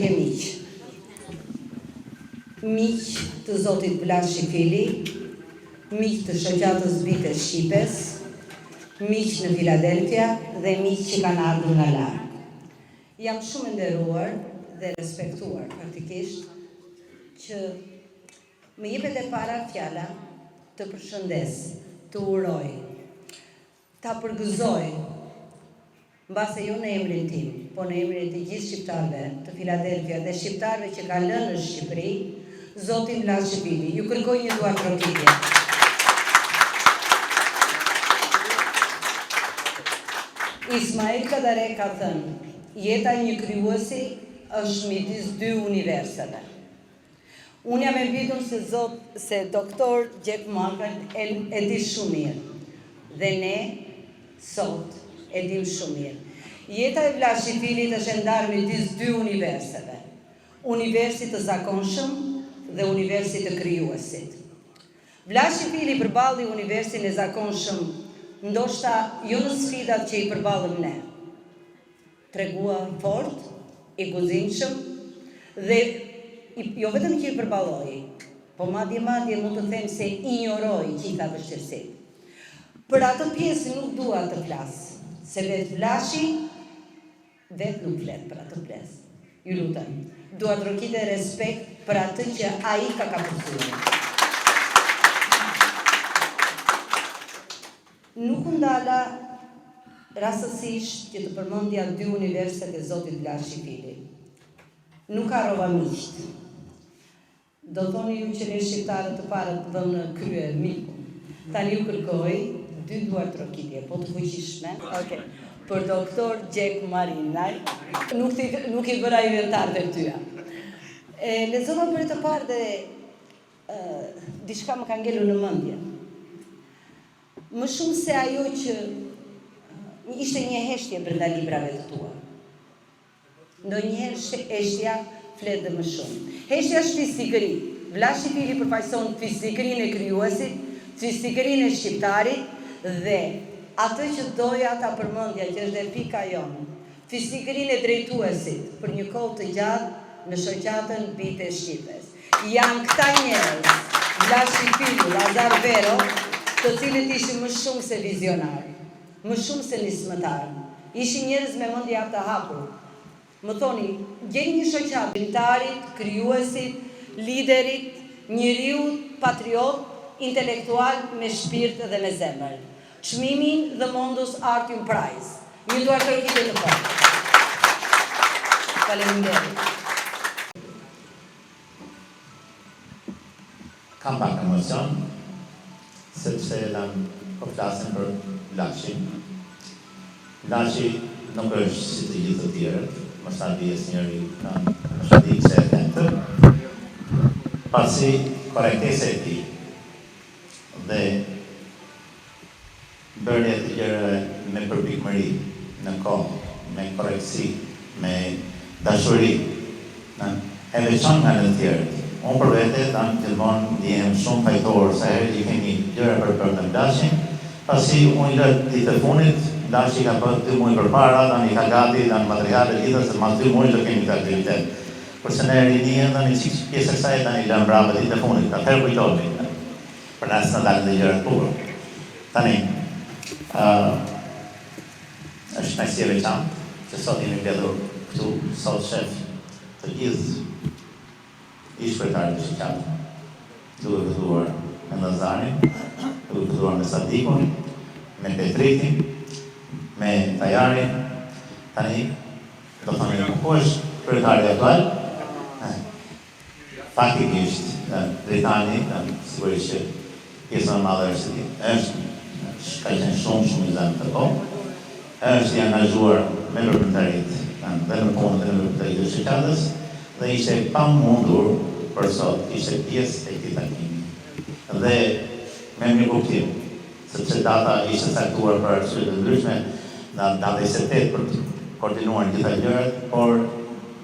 ke miq. Miq të zotit Blas Shifili, miq të shoqatës Bite Shqipes, miq në Filadelfia dhe miq që kanë ardhur nga larg. Jam shumë nderuar dhe respektuar faktikisht që më jepet e para fjala të përshëndes, të uroj, ta përgëzoj, mbase jo në emrin tim, po në emrin e të gjithë shqiptarëve të Filadelfia dhe shqiptarëve që kanë lënë në Shqipëri, zotin Blas Shifili. Ju kërkoj një duar trokitje. Ismail Kadare ka thënë, jeta një krijuesi është midis dy universive. Unë jam e bitur se doktor Jack Morgan e di shumë mirë. Dhe ne, sot, e dim shumë mirë. Jeta e Blas Shifilit është e ndarë midis dy universive. Universit të zakonshëm dhe universit të krijuesit. Blas Shifili përballi universin e zakonshëm, ndoshta jo në sfidat që i përballëm ne. Tregua fort, i guximshëm dhe jo vetëm që i përballoi, po madje mund të them se injoroi gjitha vështirësitë. Për atë pjesë nuk dua të flas, se vetë Blashi vetë nuk flet për atë pjesë. Ju lutem, dua trokitje e respekt për atë që ai ka përfituar. Nuk ndala rastësisht që të përmendja dy universitet e zotit Blas Shifili. Nuk harrova miqt. Do thoni ju që ne shqiptarët të parët të vëmë në krye miku. Tani ju kërkoj dy duar trokitje, po të fuqishme. Okej. Për doktor Jack Marinaj, nuk i bëra inventar të tyja. Lexova për të parë dhe diçka më ka ngelur në mendje. Më shumë se ajo që ishte një heshtje brenda librave të tua. Ndonjëherë heshtja flet dhe më shumë. Heshtja është fizikëri. Blas Shifili përfaqëson fizikërinë e krijuesit, fizikërinë e shqiptarit dhe atë që doja ta përmendja që është dhe pika jonë. Fizikërinë e drejtuesit për një kohë të gjatë në shoqatën Bite Shqipes. Janë këta njerëz, Blas Shifili, Lazar Vero, të cilët ishin më shumë se vizionar, më shumë se nismëtar. Ishin njerëz me mendje të hapur. Më thoni, gjeni një shoqat, drejtarit, krijuesit, liderit, njeriu patriot, intelektual me shpirt dhe me zemër. Çmimin The Mondus Artium Prize. Një duar trokitje të fortë. Faleminderit. Kam pak emocion, sepse po flasim për Blashin. Blashi nuk është si të gjithë të tjerët, më shta dijes njëri në shëdik se e tentë, pasi korektese e ti dhe bërje të gjërëve me përbikëmëri në kohë, me korektësi, me dashuri, e veçon nga në tjerët. Unë për vete, të gjithmonë ndihem shumë fajtorë, sa herë që kemi gjëra për të Blashin, pasi unë lëtë ditë të funit, Blashi ka bërë 2 muaj përpara, tani ka gati, tani materiale lidhë, se mas 2 muaj të kemi të aktivitet. Përse në rinien, tani qikë pjesë e kësaj, tani lëmë brava ditë të funit, ka tërë kujtoni, për nësë në dalë dhe gjëra të purë. Tani, është në si e veçantë, që sot jemi mbledhur këtu, sot shef të gjithë i shkretarë të shqatë, duke këtuar me Lazarin, duke këtuar me Sadikun, me Petritin, me Tajarin, tani, do të në ku është shkretarë aktual, faktikisht, Britani, sigurisht që pjesën në madhe është ka qenë shumë i zemë të kohë, është i angazhuar me vërpëntarit, dhe në punë dhe në vërpëntarit të shqatës, dhe ishte pa mundur për sot, ishte pjesë e këtij takimi. Dhe me një kuptim, sepse data ishte caktuar për arsye të ndryshme, data 28 për të koordinuar gjitha gjërat, por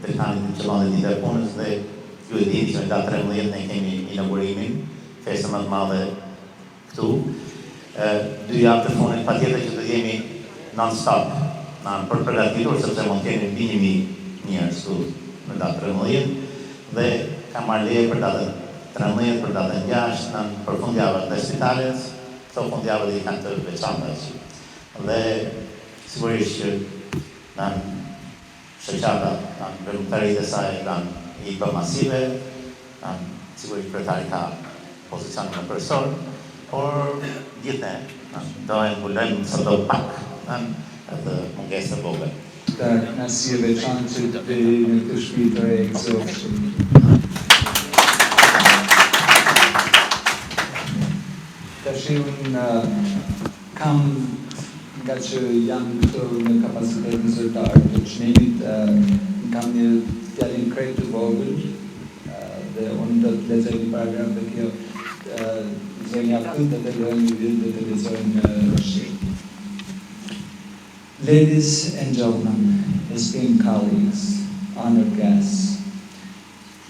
Britani të qëllon dhe ditë e punës dhe ju e dini që në datë 13 ne kemi inaugurimin, festë më të madhe këtu. 2 javë të funit patjetër që të jemi non-stop për përgatitur, sepse mund kemi mbi 1000 njerëz këtu në datë 13 dhe ka marrë leje për datën 13 për datën 6 për fundjavën dhe spitalet, këto fundjavët i kanë të veçanta. Dhe sigurisht që në shoqata, në veprimtaritë e saj kanë i bë masive, sigurisht kryetari ka pozicionin më kryesor, por gjithë do e mbulojmë sado pak atë mungesë të vogël. Të kënaqësi e veçantë që të vini në këtë shtëpi të re të Zotrit. Tash unë kam nga që jam këtu në kapacitetin zyrtar të çmimit, kam një fjalë krejt të vogël dhe unë do të lexoj një paragraf dhe kjo zonja këtu të lexojmë një vit dhe të lexojmë në shqip. Ladies and gentlemen, esteemed colleagues, honored guests,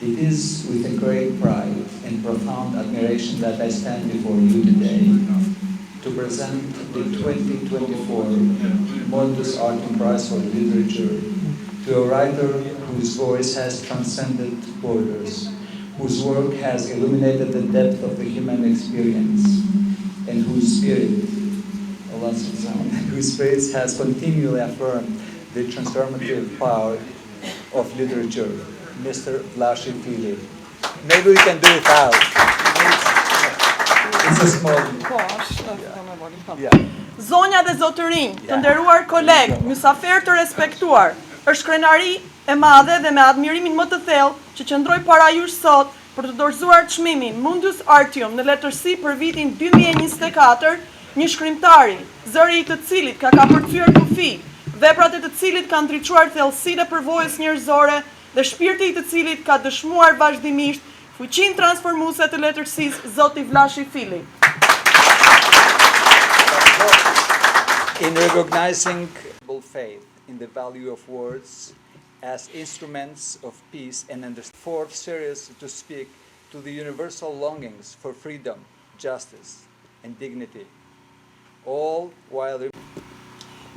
it is with a great pride and profound admiration that I stand before you today to present the 2024 Mundus Artum Prize for Literature to a writer whose voice has transcended borders, whose work has illuminated the depth of the human experience, and whose spirit has continually affirmed the transformative power of literature, Mr. Vlaši Fili. Maybe we can do it out. It's a small... Yeah. Zonja dhe zotërinj, të nderuar kolegë, mysafir të respektuar, është krenari e madhe dhe me admirimin më të thellë që qëndroj para jush sot për të dorëzuar çmimin Mundus Artium në letërsi për vitin 2024, një shkrimtari, zëri i të cilit ka kapërcyer kufi, veprat e të cilit kanë ndriçuar thellësitë e përvojës njerëzore dhe shpirti i të cilit ka dëshmuar vazhdimisht fuqinë transformuese të letërsisë, zoti Vlaši Fili. In recognizing faith in the value of words as instruments of peace and understanding, fourth series to speak to the universal longings for freedom, justice, and dignity, all while...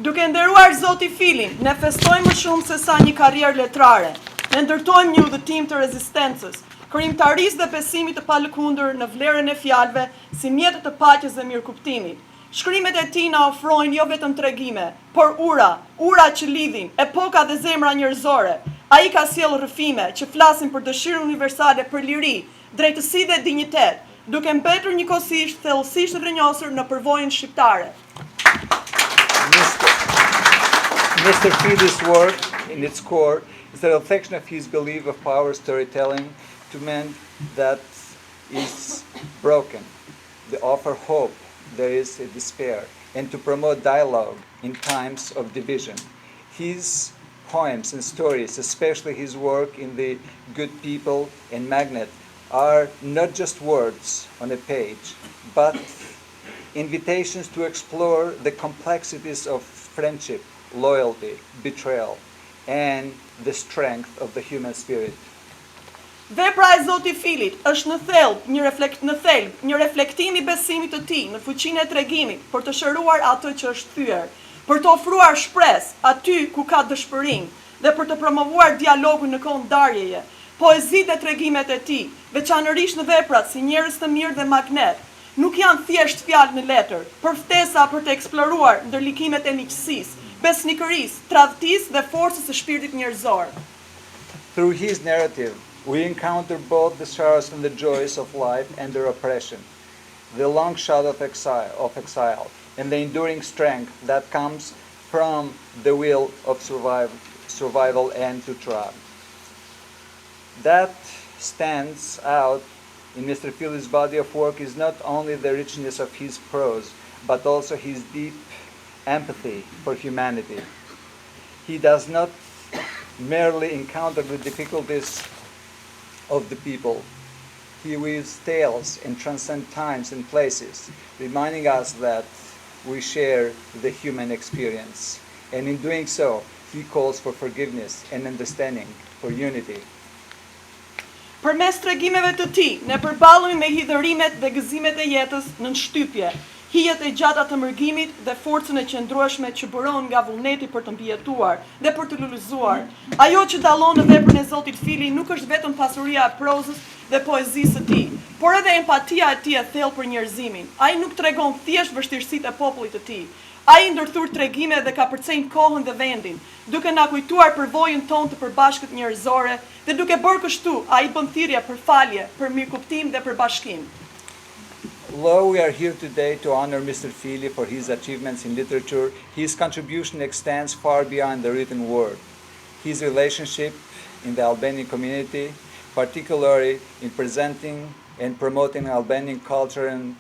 Duke nderuar zoti Filin, ne festojmë më shumë se sa një karrierë letrare. Ne ndërtojmë një udhëtim të rezistencës, krijimtarisë dhe besimit të palëkundur në vlerën e fjalëve si mjet të paqes dhe mirëkuptimit. Shkrimet e tij na ofrojnë jo vetëm tregime, por ura që lidhin epoka dhe zemra njerëzore. Ai ka sjellë rrëfime që flasin për dëshirën universale për liri, drejtësi dhe dinjitet, duke mbetur njëkohësisht thellësisht rrënjosur në përvojën shqiptare. Mr. Fili's work, in its core, is a reflection of his belief of power storytelling to mend that is broken, to offer hope there is a despair, and to promote dialogue in times of division. His poems and stories, especially his work in The Good People and Magnet, are not just words on a page, but invitations to explore the complexities of friendship, loyalty, betrayal, and the strength of the human spirit. Vepra e zoti Filit është në thelb një reflektim i besimit të tij në fuqinë e tregimit për të shëruar atë që është thyer, për të ofruar shpresë aty ku ka dëshpërim dhe për të promovuar dialogun në kohë ndarjeje. Poezitë e tregimet e tij, veçanërisht në veprat si Njerëz të mirë dhe Magnet, nuk janë thjesht fjalë në letër, por ftesa për të eksploruar ndërlikimet e miqësisë, besnikërisë, tradhtisë dhe forcës së shpirtit njerëzor. Through his narrative, we encounter both the sorrows and the joys of life and their oppression, the long shadow of exile, and the enduring strength that comes from the will of survival and to thrive. That stands out in Mr. Fili's body of work is not only the richness of his prose, but also his deep empathy for humanity. He does not merely encounter the difficulties of the people. He weaves tales and transcends times and places, reminding us that we share the human experience. And in doing so, he calls for forgiveness and understanding, for unity. Përmes tregimeve të tij, ne përballemi me hidhërimet dhe gëzimet e jetës në shtypje. hijet e gjata të mërgimit dhe forcën e qëndrueshme që bëron nga vullneti për të mbijetuar dhe për të lulëzuar. Ajo që dallon në veprën e Zotit Fili nuk është vetëm pasuria e prozës dhe poezisë së tij, por edhe empatia e tij e thellë për njerëzimin. Ai nuk tregon thjesht vështirësitë e popullit të tij. Ai ndërthur tregime dhe ka përcejnë kohën dhe vendin, duke na kujtuar përvojën tonë të përbashkët njerëzore dhe duke bërë kështu, ai bën thirrje për falje, për mirëkuptim dhe për bashkim. Although we are here today to honor Mr. Fili for his achievements in literature, his contribution extends far beyond the written word. His relationship in the Albanian community, particularly in presenting and promoting Albanian culture and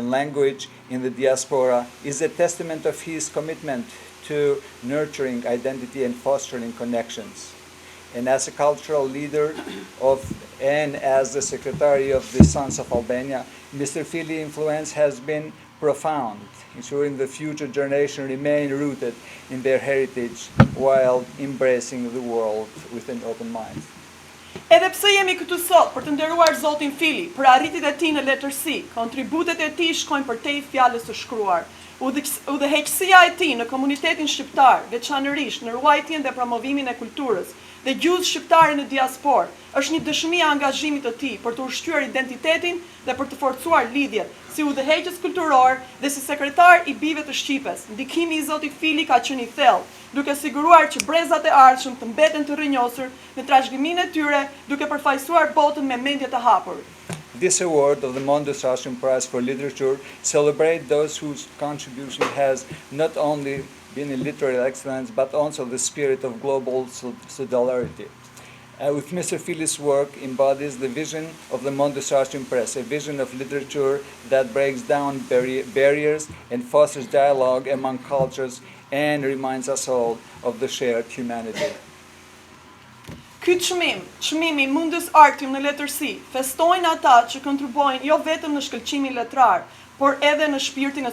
language in the diaspora, is a testament of his commitment to nurturing identity and fostering connections. And as a cultural leader and as the secretary of the Sons of Albania, Mr. Fili's influence has been profound, ensuring the future generation remain rooted in their heritage while embracing the world with an open mind. Edhe pse jemi këtu sot për të nderuar Zotin Fili, për arritjet e tij në letërsi, kontributet e tij shkojnë përtej fjalës së shkruar. Udhëheqësia e tij në komunitetin shqiptar, veçanërisht në ruajtjen dhe promovimin e kulturës dhe gjuhës shqiptare në diasporë, është një dëshmi e angazhimit të tij për të ushqyer identitetin dhe për të forcuar lidhjet, si udhëheqës kulturor dhe si sekretar i bijve të Shqipës. Ndikimi i Zotit Fili ka qenë i thellë, duke siguruar që brezat e ardhshëm të mbeten të rrënjosur në trashëgiminë e tyre, duke përfaqësuar botën me mendje të hapur. This award of the Mondus Ashram Prize for Literature celebrates those whose contribution has not only been in literary excellence, but also the spirit of global solidarity. With Mr. Fili's work embodies the vision of the Mondus Ashram Press, a vision of literature that breaks down barriers and fosters dialogue among cultures and reminds us all of the shared humanity. Ky çmimi Mundus Artium në letërsi, festojnë ata që kontribuojnë jo vetëm në shkëlqimin letrar, por edhe në shpirtin e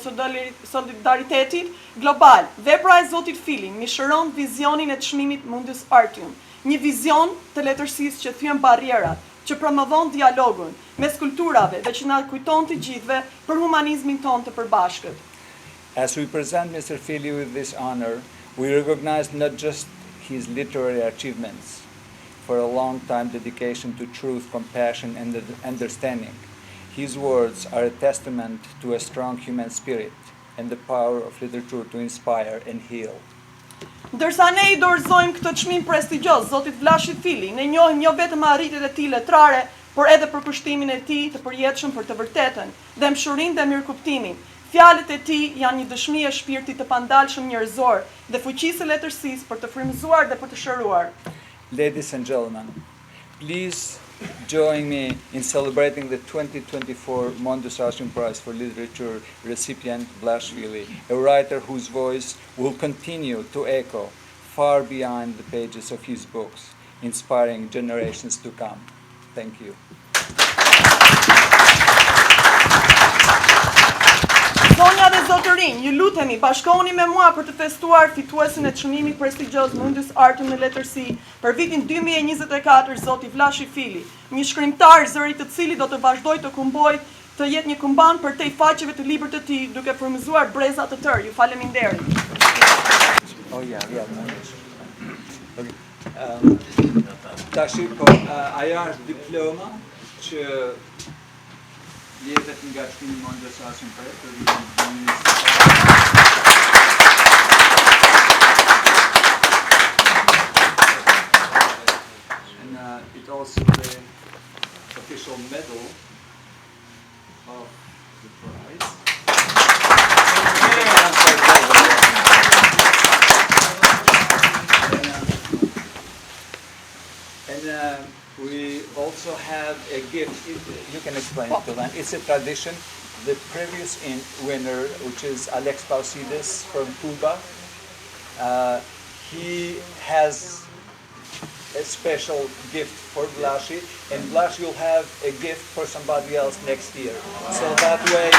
solidaritetit global. Vepra e Zotit Fili mishëron vizionin e çmimit Mundus Artium, një vizion të letërsisë që thyen barrierat, që promovon dialogun mes kulturave dhe që na kujton të gjithëve për humanizmin tonë të përbashkët. As we present Mr. Fili with this honor, we recognize not just his literary achievements, for a long time dedication to truth, compassion, and understanding. His words are a testament to a strong human spirit and the power of literature to inspire and heal. Ndërsa ne i dorëzojmë këtë çmim prestigjioz Zotit Vlashi Fili, ne njohim jo vetëm arritjet e tij letrare, por edhe për kushtimin e tij të përjetshëm për të vërtetën, dhe mshurinë dhe mirëkuptimin. Fjalët e tij janë një dëshmi e shpirtit të pandalshëm njerëzor dhe fuqisë së letërsisë për të frymëzuar dhe për të shëruar. Ladies and gentlemen, please join me in celebrating the 2024 Mondus Ashram Prize for Literature recipient Blaž Fili, a writer whose voice will continue to echo far beyond the pages of his books, inspiring generations to come. Thank you. Zonja dhe zotërinj, ju lutemi, bashkohuni me mua për të festuar fituesin e çmimit prestigjioz Mundus Artium në letërsi për vitin 2024, Zoti Vlashi Fili, një shkrimtar zëri të cili do të vazhdojë të kumbojë të jetë një kumban për tej faqeve të librit të tij, duke frymëzuar breza të tërë. Ju faleminderit. Oh yeah. Okay. Tashi po ajo është diploma që jetet nga çmimi i Mondus Ashram Prize për vitin 2024. And it also the official medal of the prize. And we also have a gift. You can explain it to them. It's a tradition. The previous winner, which is Alex Pausides from Cuba, he has a special gift for Vlashi, and Vlashi will have a gift for somebody else next year. So that way.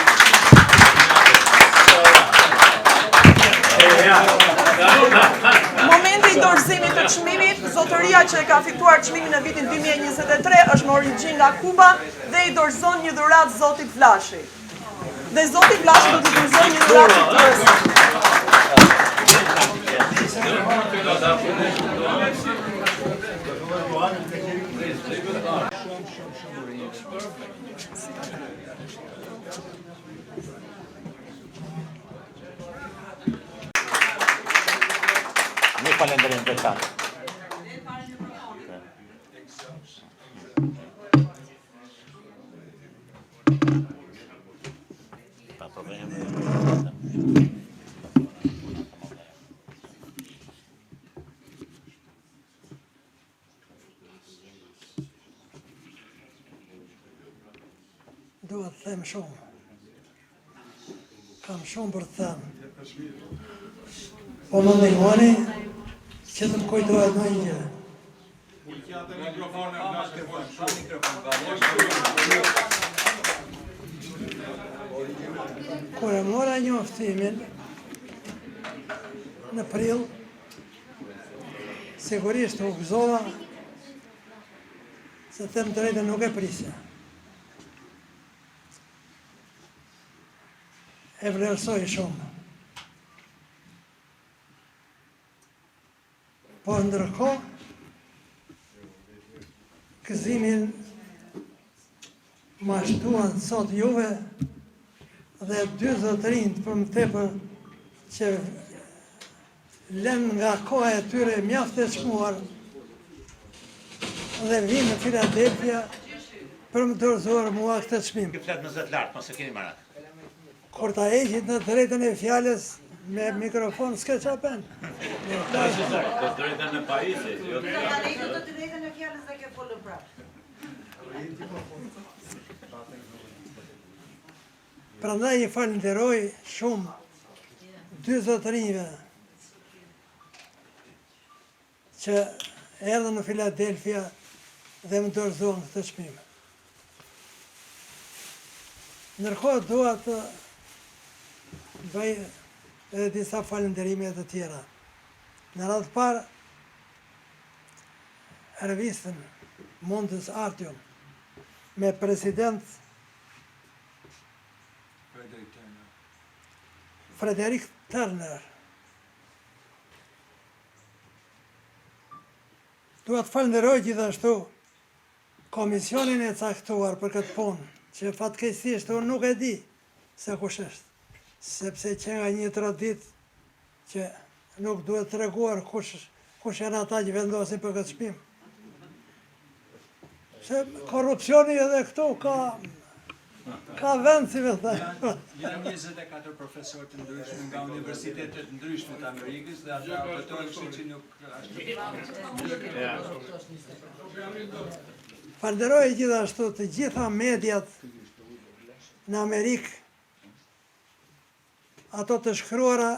Momenti i dorëzimit të çmimit, zotëria që e ka fituar çmimin në vitin 2023 është në origjinë nga Kuba dhe i dorëzon një dhuratë Zotit Vlashi. Dhe zoti Vlashi do të dorëzojë një dhuratë fituese. Një falënderim për ta. Pa probleme. Duhet të them shumë. Kam shumë për të thënë. Po më ndihmoni që të më kujtohet në një gjë. Kur e mora njoftimin në prill, sigurisht u gëzova se të them drejtën nuk e prisja. E vlerësoj shumë. Po ndërkohë, gëzimin ma shtuan sot juve dhe dy zotërinjt për më tepër që lënë nga koha e tyre mjaft e çmuar dhe vinë në Filadelfia për më dorëzuar mua këtë çmim. Ky flet më zot lart, mos e keni merak. Kur ta heqit në drejtën e fjalës me mikrofon s'ke qapen. Do drejtën e pajisjes, jo të Do të drejtën e fjalës dhe ke folur prapë. Prandaj i falenderoj shumë dy zotërinjve që erdhën në Filadelfia dhe më dorëzuan këtë çmim. Ndërkohë dua të bëj edhe disa falenderime të tjera. Në radhë parë, revistën Mondes Artium me president Frederick Turner. Dua të falenderoj gjithashtu komisionin e caktuar për këtë punë, që fatkeqësisht unë nuk e di se kush është, sepse që nga një traditë që nuk duhet treguar kush janë ata që vendosin për këtë çmim. Se korrupsioni edhe këtu ka vend, si me thënë. Janë 24 profesorë të ndryshme nga universitetet ndryshme të Amerikës dhe ata betojnë që nuk Falenderoj gjithashtu të gjitha mediat në Amerikë, ato të shkruara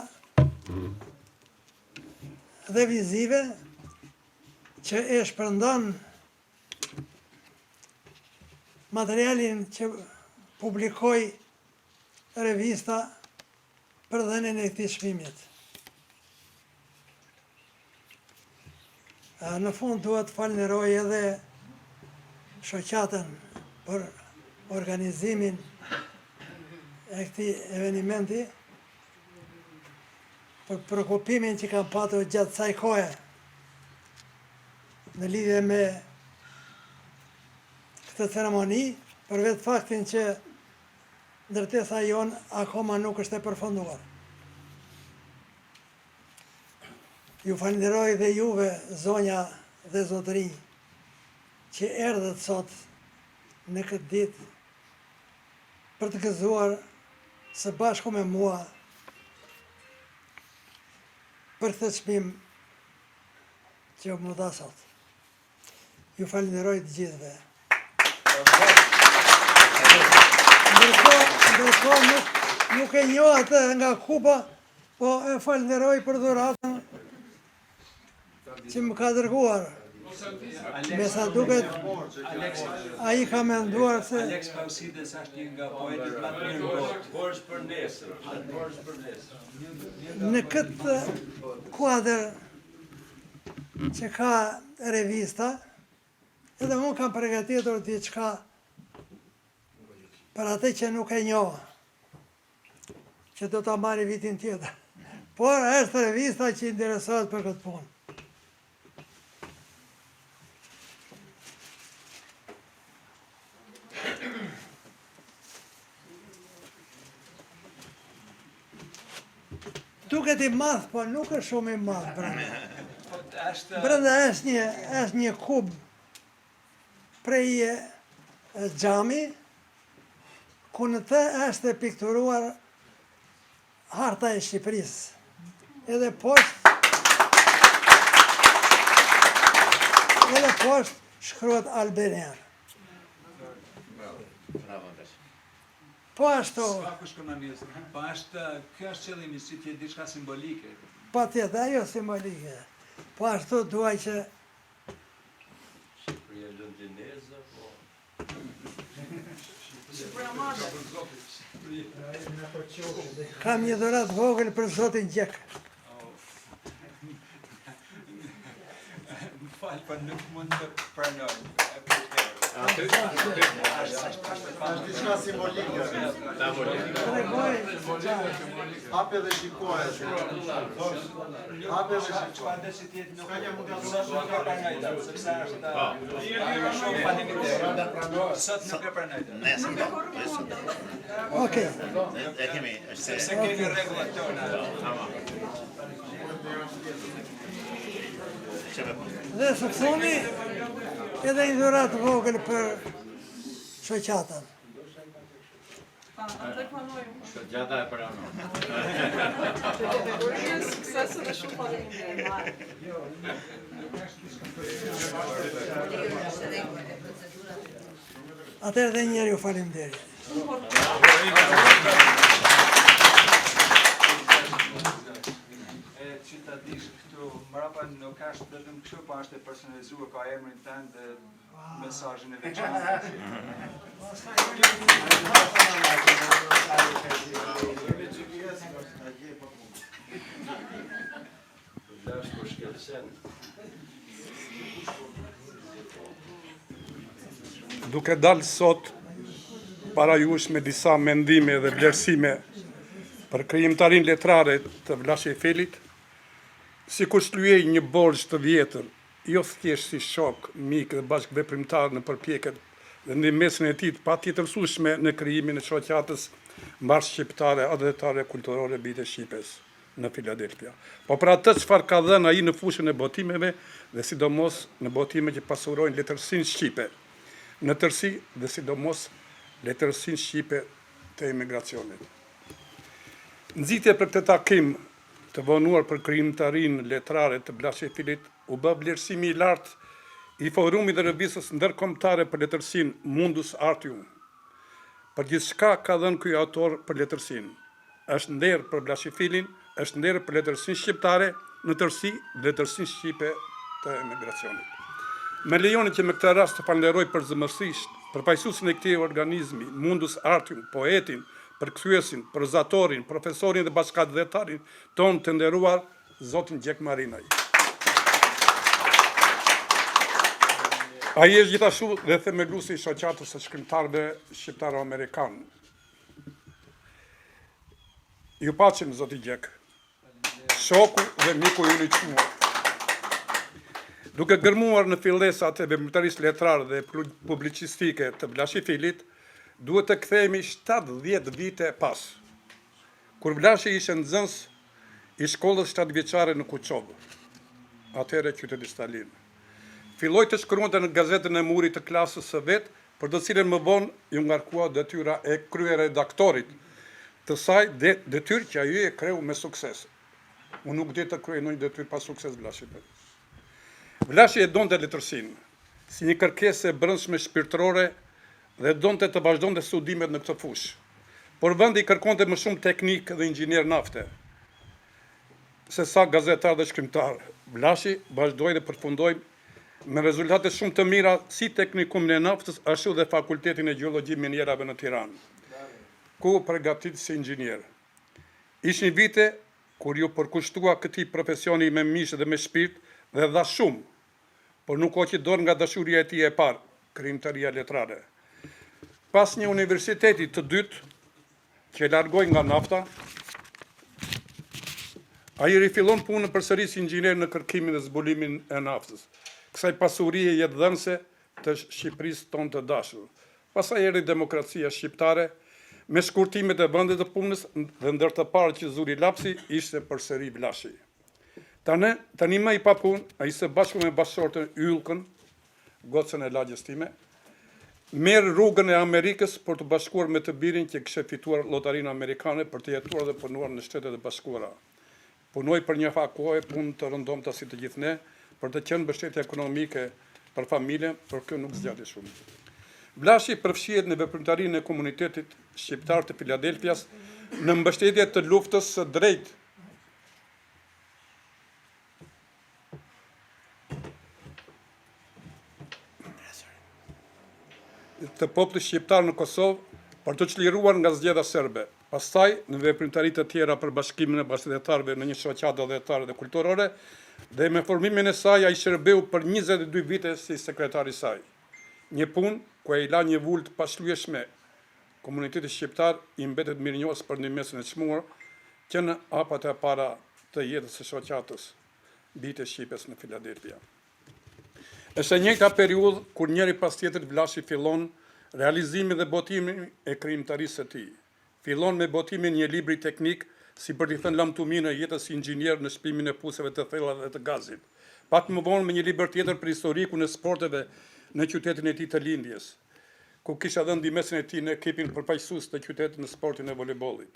dhe vizive që e shpërndan materialin që publikoj revista për dhënien e këtij çmimit. Në fund duhet të falenderoj edhe shoqatën për organizimin e këtij evenimenti, për shqetësimin që kam patur gjatë kësaj kohe në lidhje me këtë ceremoni, për vetë faktin që ndërtesa jonë akoma nuk është e përfunduar. Ju falenderoj dhe juve, zonja dhe zotërinj, që erdhët sot në këtë ditë për të gëzuar së bashku me mua për këtë çmim që më dha sot. Ju falenderoj të gjithëve. Ndërkohë nuk e njoh atë nga Kuba, po e falenderoj për dhuratën që më ka dërguar. Me sa duket, ai ka menduar se Alex Pausides është një nga poetët më të mirë në botë. borxh për nesër, borxh për nesër. në këtë kuadër që ka revista, edhe unë kam përgatitur diçka për atë që nuk e njoh. që do ta marri vitin tjetër. Por është revista që interesohet për këtë punë. Duket i madh, po nuk është shumë i madh brenda. Brenda është një kub prej xhami, ku në të është e pikturuar harta e Shqipërisë. Edhe poshtë shkruhet Albanian. Po ashtu. Po kjo është qëllimi si të jetë diçka simbolike. Po tjetë, ajo simbolike. Po ashtu duaj që kam një dhurat vogël për zotin Gjek. Më falë, po nuk mund të pranoj. Është diçka simbolike. Hape dhe shikoje. Hape dhe shikoje. Ska një mund të pranoj, sepse është shumë faleminderit. Sot nuk e pranoj. Okej. Sepse kemi rregullat tona. Dhe së funi, edhe një dhurat vogël për shoqatën. Shoqata e pranon. Suksese dhe shumë faleminderit. Atëherë dhe njëri ju faleminderit. Që ta dish këtu mbrapa nuk është vetëm kështu, po është e personalizuar, ka emrin tënd dhe mesazhin e veçantë. Duke dalë sot para jush me disa mendime dhe vlerësime për krijimtarin letrare të Vlashi Felit, si kur shlyej një borxh të vjetër, jo thjesht si shok, mik dhe bashkëveprimtar në përpjekjet dhe në mesin e tij të patjetërsueshme në krijimin e shoqatës mbar shqiptare, adhetare, kulturore Bite Shqipes në Filadelfia. Po për atë çfarë ka dhënë ai në fushën e botimeve dhe sidomos në botime që pasurojnë letërsinë shqipe, në tërësi dhe sidomos letërsinë shqipe të emigracionit. Nxitje për këtë takim të vonuar për krijimtarinë letrare të Vlashi Felit u bë vlerësimi i lartë i forumit dhe revistës ndërkombëtare për letërsinë Mundus Artium. Për gjithçka ka dhënë ky autor për letërsinë. Është nder për Vlashi Felin, është nder për letërsinë shqiptare, në tërësi letërsinë shqipe të emigracionit. Me lejoni që me këtë rast të falenderoj përzemërsisht përfaqësuesin e këtij organizmi, Mundus Artium, poetin, përkthyesin, prozatorin, profesorin dhe bashkëdhetarin ton të nderuar zotin Gjek Marinaj. Ai është gjithashtu dhe themeluesi i shoqatës së shkrimtarëve shqiptaro-amerikanë. Ju paqim zoti Gjek, shoku dhe miku ju i quar. Duke gërmuar në fillesat e veprimtarisë letrare dhe publicistike të Vlashi Felit, duhet të kthehemi 70 vite pas, kur Vlashi ishte nxënës i shkollës 7 vjeçare në Kuçovë, atëherë qyteti Stalin. Filloi të shkruante në gazetën e Murit të klasës së vet, për të cilën më vonë ju ngarkua detyra e kryeredaktorit të saj, detyrë që ai e kreu me sukses. Unë nuk di të kryej ndonjë detyrë pa sukses Vlashi. Vlashi e donte letërsinë si një kërkesë e brendshme shpirtërore dhe donte të vazhdonte studimet në këtë fushë. Por vendi kërkonte më shumë teknik dhe inxhinier nafte se sa gazetar dhe shkrimtar. Vlashi vazhdoi dhe përfundoi me rezultate shumë të mira si teknikumin e naftës, ashtu dhe fakultetin e gjeologji minierave në Tiranë, ku përgatit si inxhinier. Ishin vite kur ju përkushtua këtij profesioni me mishë dhe me shpirt dhe dha shumë, por nuk hoqi dorë nga dashuria e tij e parë, krijimtaria letrare. Pas një universiteti të dytë që largoi nga nafta, Ai rifillon punën përsëri si inxhinier në kërkimin dhe zbulimin e naftës. Kësaj pasurie jetëdhënëse të Shqipërisë tonë të dashur. Pastaj erdhi demokracia shqiptare me shkurtimet e vendit të punës dhe ndër të parë që zuri lapsi ishte përsëri Vlashi. Tani më i pa punë, ai së bashku me bashkëshortën Yllkën, gocën e lagjës time, merr rrugën e Amerikës për të bashkuar me të birin që kishte fituar llotarinë amerikane për të jetuar dhe punuar në Shtetet e Bashkuara. Punoi për një fak kohë punë të rëndomta si të gjithë ne, për të qenë mbështetje ekonomike për familjen, por kjo nuk zgjati shumë. Vlashi përfshihet në veprimtarinë e komunitetit shqiptar të Filadelfias në mbështetje të luftës së drejtë të popullit shqiptar në Kosovë për të çliruar nga zgjedhja serbe. Pastaj, në veprimtari të tjera për bashkimin e bashkëdhetarëve në një shoqatë udhëtare dhe kulturore, dhe me formimin e saj ai shërbeu për 22 vite si sekretar i saj. Një punë ku ai la një vulë të pashlyeshme komunitetit shqiptar i mbetet mirënjohës për ndërmjetësin e çmuar që në hapat e para të jetës së shoqatës Bite Shqipes në Filadelfia. Është e njëjta periudhë kur njëri pas tjetrit Vlashi fillon realizimin dhe botimin e krijimtarisë së tij. Fillon me botimin një libri teknik si për t'i thënë lamtuminë e jetës si inxhinier në shpimin e puseve të thella dhe të gazit. Pak më vonë me një libër tjetër për historikun e sporteve në qytetin e tij të lindjes, ku kisha dhënë ndihmën e tij në ekipin përfaqësues të qytetit në sportin e voleybollit.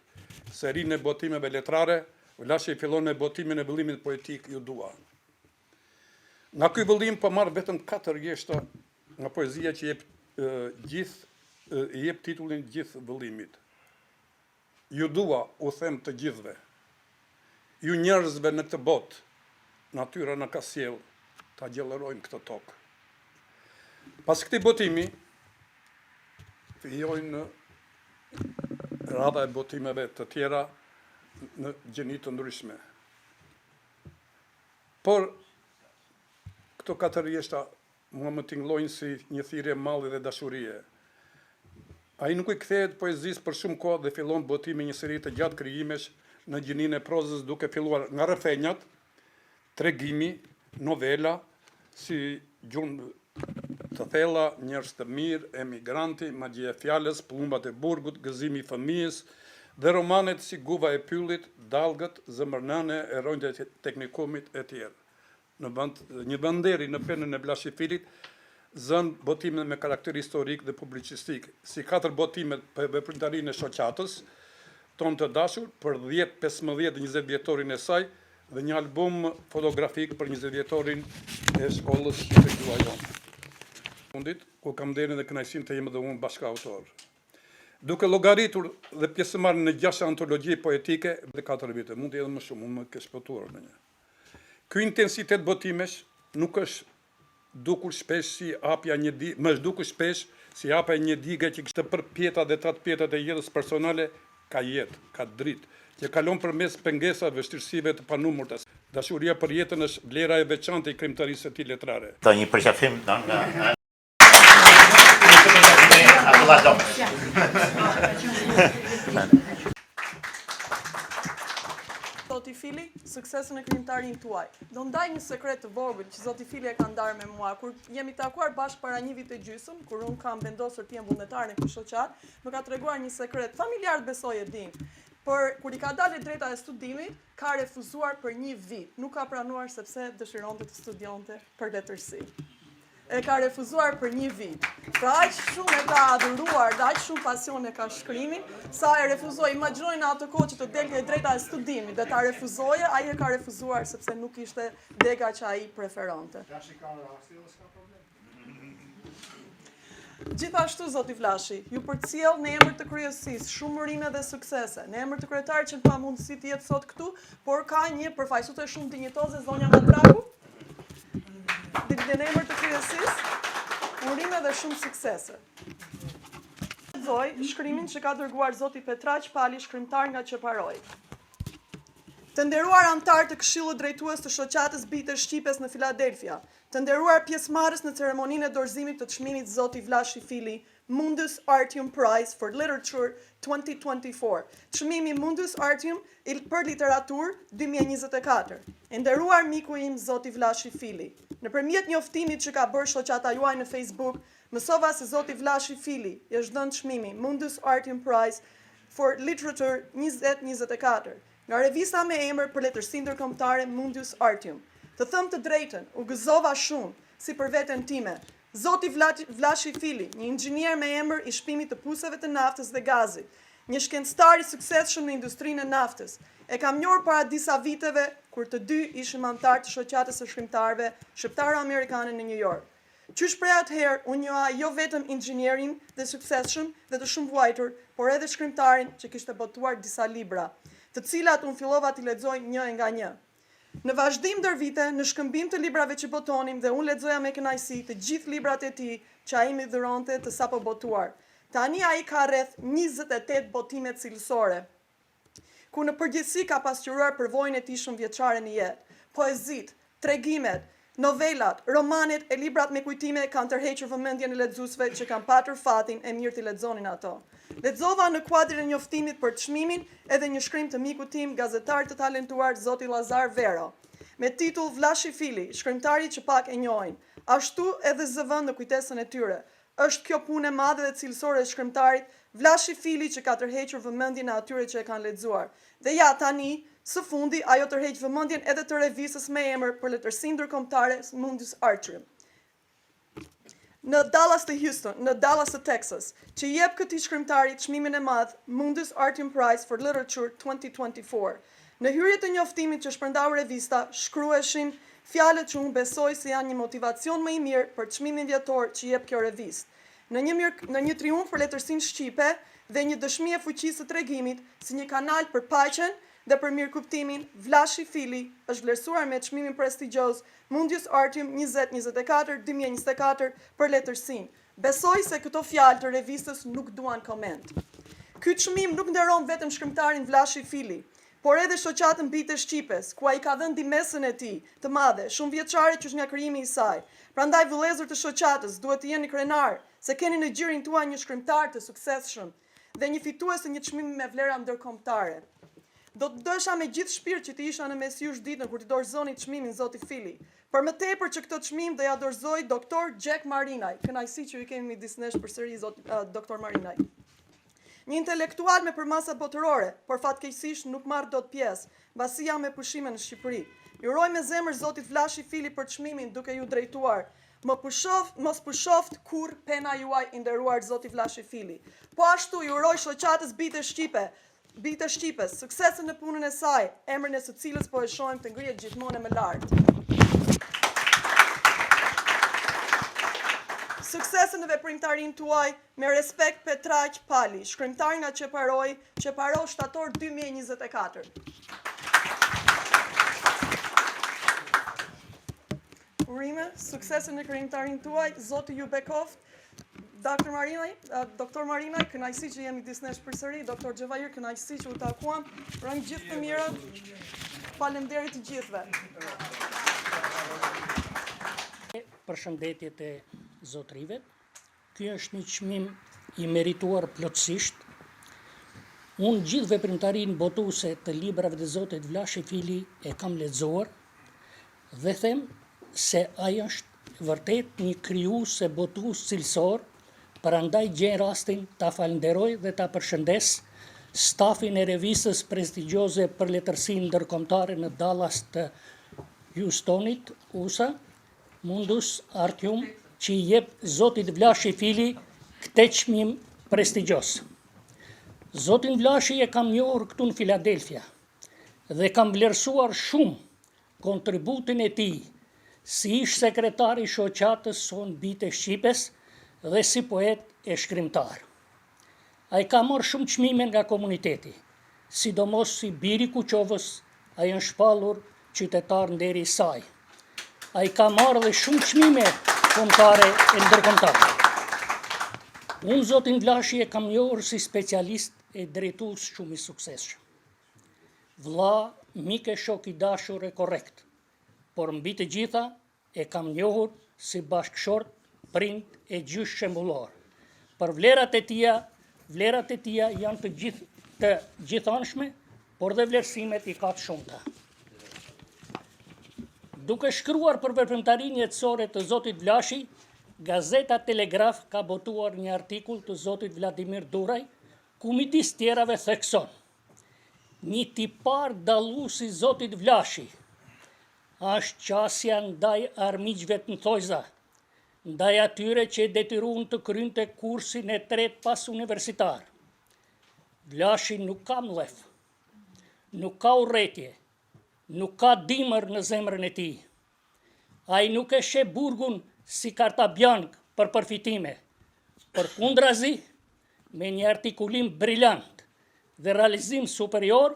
Serinë e botimeve letrare, Vlashi fillon me botimin e vëllimit poetik Ju dua. Nga ky vëllim po marr vetëm 4 gjeshta nga poezia që jep titullin Gjithë vëllimit. Ju dua, u them të gjithëve. Ju njerëzve në këtë botë, natyra na ka sjell ta gjallërojmë këtë tokë. Pas këtij botimi fillojnë radha e botimeve të tjera në gjeni të ndryshme. Por këto 4 gjeshta mua më tingëllojnë si një thirrje malli dhe dashurie. Ai nuk i kthehet poezisë për shumë kohë dhe fillon botimin një seri të gjatë krijimesh në gjeninë e prozës, duke filluar nga rrëfenjat, tregimi, novela, si Gjumë të thella, Njerëz të mirë, Emigranti, Magjia e fjalës, Pllumbat e burgut, Gëzimi i fëmijës dhe romanet si Guva e pyllit, Dallgët, Zemërnëne, Eronjtë e teknikumit e tjerë. Një banderi në penën e Vlashi Filit zën botimet me karakter historik dhe publicistik, si 4 botimet për veprimtarinë e shoqatës tonë të dashur për 10, 15 dhe 20 vjetorin e saj dhe një album fotografik për 20 vjetorin e shkollës të Gjuajon. Fundit, ku kam nderin dhe kënaqësinë të jem dhe unë bashkëautor. Duke llogaritur dhe pjesëmarrë në 6 antologji poetike dhe 4 vite, mund të jetë më shumë, unë më ke shpëtuar në një. Ky intensitet botimesh nuk është dukur shpesh si hapja një digë, më është dukur shpesh si hapja një digë që kishte për pjetat dhe tat pjetat e jetës personale, ka jetë, ka dritë, që kalon përmes pengesave, vështirësive të panumërta. Dashuria për jetën është vlera e veçantë e krijimtarisë së tij letrare. Do një përqafim nga Abdullah. Zoti Fili, suksesin e krijimtarin tuaj. Do ndaj një sekret të vogël që Zoti Fili e ka ndarë me mua kur jemi takuar bashkë para 1 viti e gjysmë, kur unë kam vendosur të jem vullnetar në këtë shoqat, më ka treguar një sekret familjar, besoj e din. Por kur i ka dalë drejta e studimit, ka refuzuar për 1 vit. Nuk ka pranuar sepse dëshironte të studionte për letërsi. E ka refuzuar për 1 vit. Pra aq shumë e ka adhuruar, dhe aq shumë pasion e ka shkrimin, sa e refuzoi. Imagjinojnë në atë kohë që të delte drejta e studimit dhe ta refuzoje, ai e ka refuzuar sepse nuk ishte dega që ai preferonte. Gjithashtu, Zoti Vlashi, ju përcjell në emër të kryesisë shumërinë dhe suksese, në emër të kryetarit që pa mundësi të jetë sot këtu, por ka një përfaqësuese shumë dinjitoze, zonja Madraku. Në emër të kryesisë, urime dhe shumë suksese. Lexoj shkrimin që ka dërguar Zoti Petraq Pali, shkrimtar nga Çeparoi. Të nderuar antar të Këshillit Drejtues të Shoqatës Bite Shqipes në Filadelfia, të nderuar pjesëmarrës në ceremoninë e dorëzimit të çmimit Zoti Vlashi Fili, Mundus Artium Prize for Literature 2024, çmimi Mundus Artium për literaturë 2024. E nderuar miku im Zoti Vlashi Fili, nëpërmjet njoftimit që ka bërë shoqata juaj në Facebook, mësova se Zoti Vlashi Fili i është dhënë çmimi Mundus Artium Prize for Literature 2024 nga revista me emër për letërsinë ndërkombëtare Mundus Artium. Të them të drejtën, u gëzova shumë si për veten time. Zoti Vlashi Fili, një inxhinier me emër i shpimit të puseve të naftës dhe gazit, një shkencëtar i suksesshëm në industrinë e naftës, e kam njohur para disa viteve kur të dy ishim antar të shoqatës së shkrimtarëve shqiptaro-amerikane në New York. Qysh prej atëherë unë njoha jo vetëm inxhinierin dhe suksesshëm dhe të shumëvuajtur, por edhe shkrimtarin që kishte botuar disa libra, të cilat unë fillova t'i lexoj një nga një. Në vazhdim ndër vite, në shkëmbim të librave që botonim dhe unë lexoja me kënaqësi të gjithë librat e tij që ai më dhuronte të sapo botuar. Tani ai ka rreth 28 botime cilësore, ku në përgjithësi ka pasqyruar përvojën e tij shumëvjeçare në jetë. Poezitë, tregimet, novelat, romanet e librat me kujtime kanë tërhequr vëmendjen e lexuesve që kanë patur fatin e mirë t'i lexonin ato. Lexova në kuadrin e njoftimit për çmimin edhe një shkrim të mikut tim, gazetar të talentuar Zoti Llazar Vero, me titull Vlashi Fili, shkrimtari që pak e njohin. Ashtu edhe zëvën në kujtesën e tyre. Është kjo punë e madhe dhe cilësore e shkrimtarit Vlashi Fili që ka tërhequr vëmendjen e atyre që e kanë lexuar. Dhe ja tani, së fundi, ajo tërheq vëmendjen edhe të revistës me emër për letërsinë ndërkombëtare Mundus Artium. Në Dallas të Texas, që jep këtij shkrimtari çmimin e madh Mundus Artium Prize for Literature 2024. Në hyrje të njoftimit që shpërndau revista, shkruheshin fjalët që unë besoj se janë një motivacion më i mirë për çmimin vjetor që jep kjo revistë. Në një triumf për letërsinë shqipe dhe një dëshmi e fuqisë së tregimit si një kanal për paqen dhe për mirëkuptimin, Vlashi Fili është vlerësuar me çmimin prestigjioz Mundus Artium 2024-2024 për letërsinë. Besoj se këto fjalë të revistës nuk duan koment. Ky çmim nuk nderon vetëm shkrimtarin Vlashi Fili, por edhe shoqatën Bite Shqipes, ku ai ka dhënë ndihmën e tij të madhe, shumëvjeçare që është nga krijimi i saj. Prandaj vëllezër të shoqatës duhet të jeni krenar se keni në gjirin tuaj një shkrimtar të suksesshëm dhe një fitues të një çmimi me vlera ndërkombëtare. Do të dësha me gjithë shpirt që të isha në mes jush ditën kur të dorëzoni çmimin Zoti Fili. Për më tepër që këtë çmim do ja dorëzoj Dr. Jack Marinaj. Kënaqësi që ju kemi midis nesh përsëri Dr. Marinaj. Një intelektual me përmasa botërore, por fatkeqësisht nuk marr dot pjesë, mbasi jam me pushime në Shqipëri. Ju uroj me zemër Zotit Vlashi Fili për çmimin duke ju drejtuar. Mos pushoft kur pena juaj i nderuar Zoti Vlashi Fili. Po ashtu ju uroj shoqatës Bite Shqipes, suksese në punën e saj, emrin e së cilës po e shohim të ngrihet gjithmonë më lart. Suksese në veprimtarinë tuaj, me respekt Petraq Pali, shkrimtar nga Qeparo, shtator 2024. Urime, suksese në krijimtarinë tuaj, Zoti ju bekoft. Dr. Marinaj, kënaqësi që jemi disnesh përsëri, Dr. Xhevair, kënaqësi që u takuam, urojmë gjithë të mirat. Faleminderit të gjithëve. Përshëndetje të zotrive. Ky është një çmim i merituar plotësisht. Unë gjithë veprimtarinë botuese të librave të Zotit Vlashi Fili e kam lexuar dhe them se ai është vërtet një krijues e botues cilësor. Prandaj gjen rastin ta falenderoj dhe ta përshëndes stafin e revistës prestigjioze për letërsinë ndërkombëtare në Dallas të Houstonit, USA, Mundus Artium, që i jep Zotit Vlashi Fili këtë çmim prestigjioz. Zotin Vlashi e kam njohur këtu në Filadelfia dhe kam vlerësuar shumë kontributin e tij si ish sekretari i shoqatës son Bite Shqipes dhe si poet e shkrimtar. Ai ka marrë shumë çmime nga komuniteti, sidomos si biri Kuqovës, ai është shpallur qytetar nderi i saj. Ai ka marrë dhe shumë çmime kombëtare e ndërkombëtare. Unë Zotin Vlashi e kam njohur si specialist e drejtues shumë i suksesshëm. Vlla mike, shok i dashur e korrekt, por mbi të gjitha e kam njohur si bashkëshort, prind e gjysh shembullor. Për vlerat e tija janë të gjithanshme, por dhe vlerësimet i ka të shumta. Duke shkruar për veprimtarinë jetësore të zotit Vlashi, Gazeta Telegraf ka botuar një artikull të zotit Vladimir Duraj, ku midis tjerave thekson: një tipar dalluesi zotit Vlashi është qasja ndaj armiqve të thojza, ndaj atyre që e detyruan të krynte kursin e tretë pas universitar. Vlashi nuk ka mllef, nuk ka urrëtie, nuk ka dimër në zemrën e tij. Ai nuk e sheh burgun si karta bjank për përfitime. Përkundrazi, me një artikulim briljant dhe realizim superior,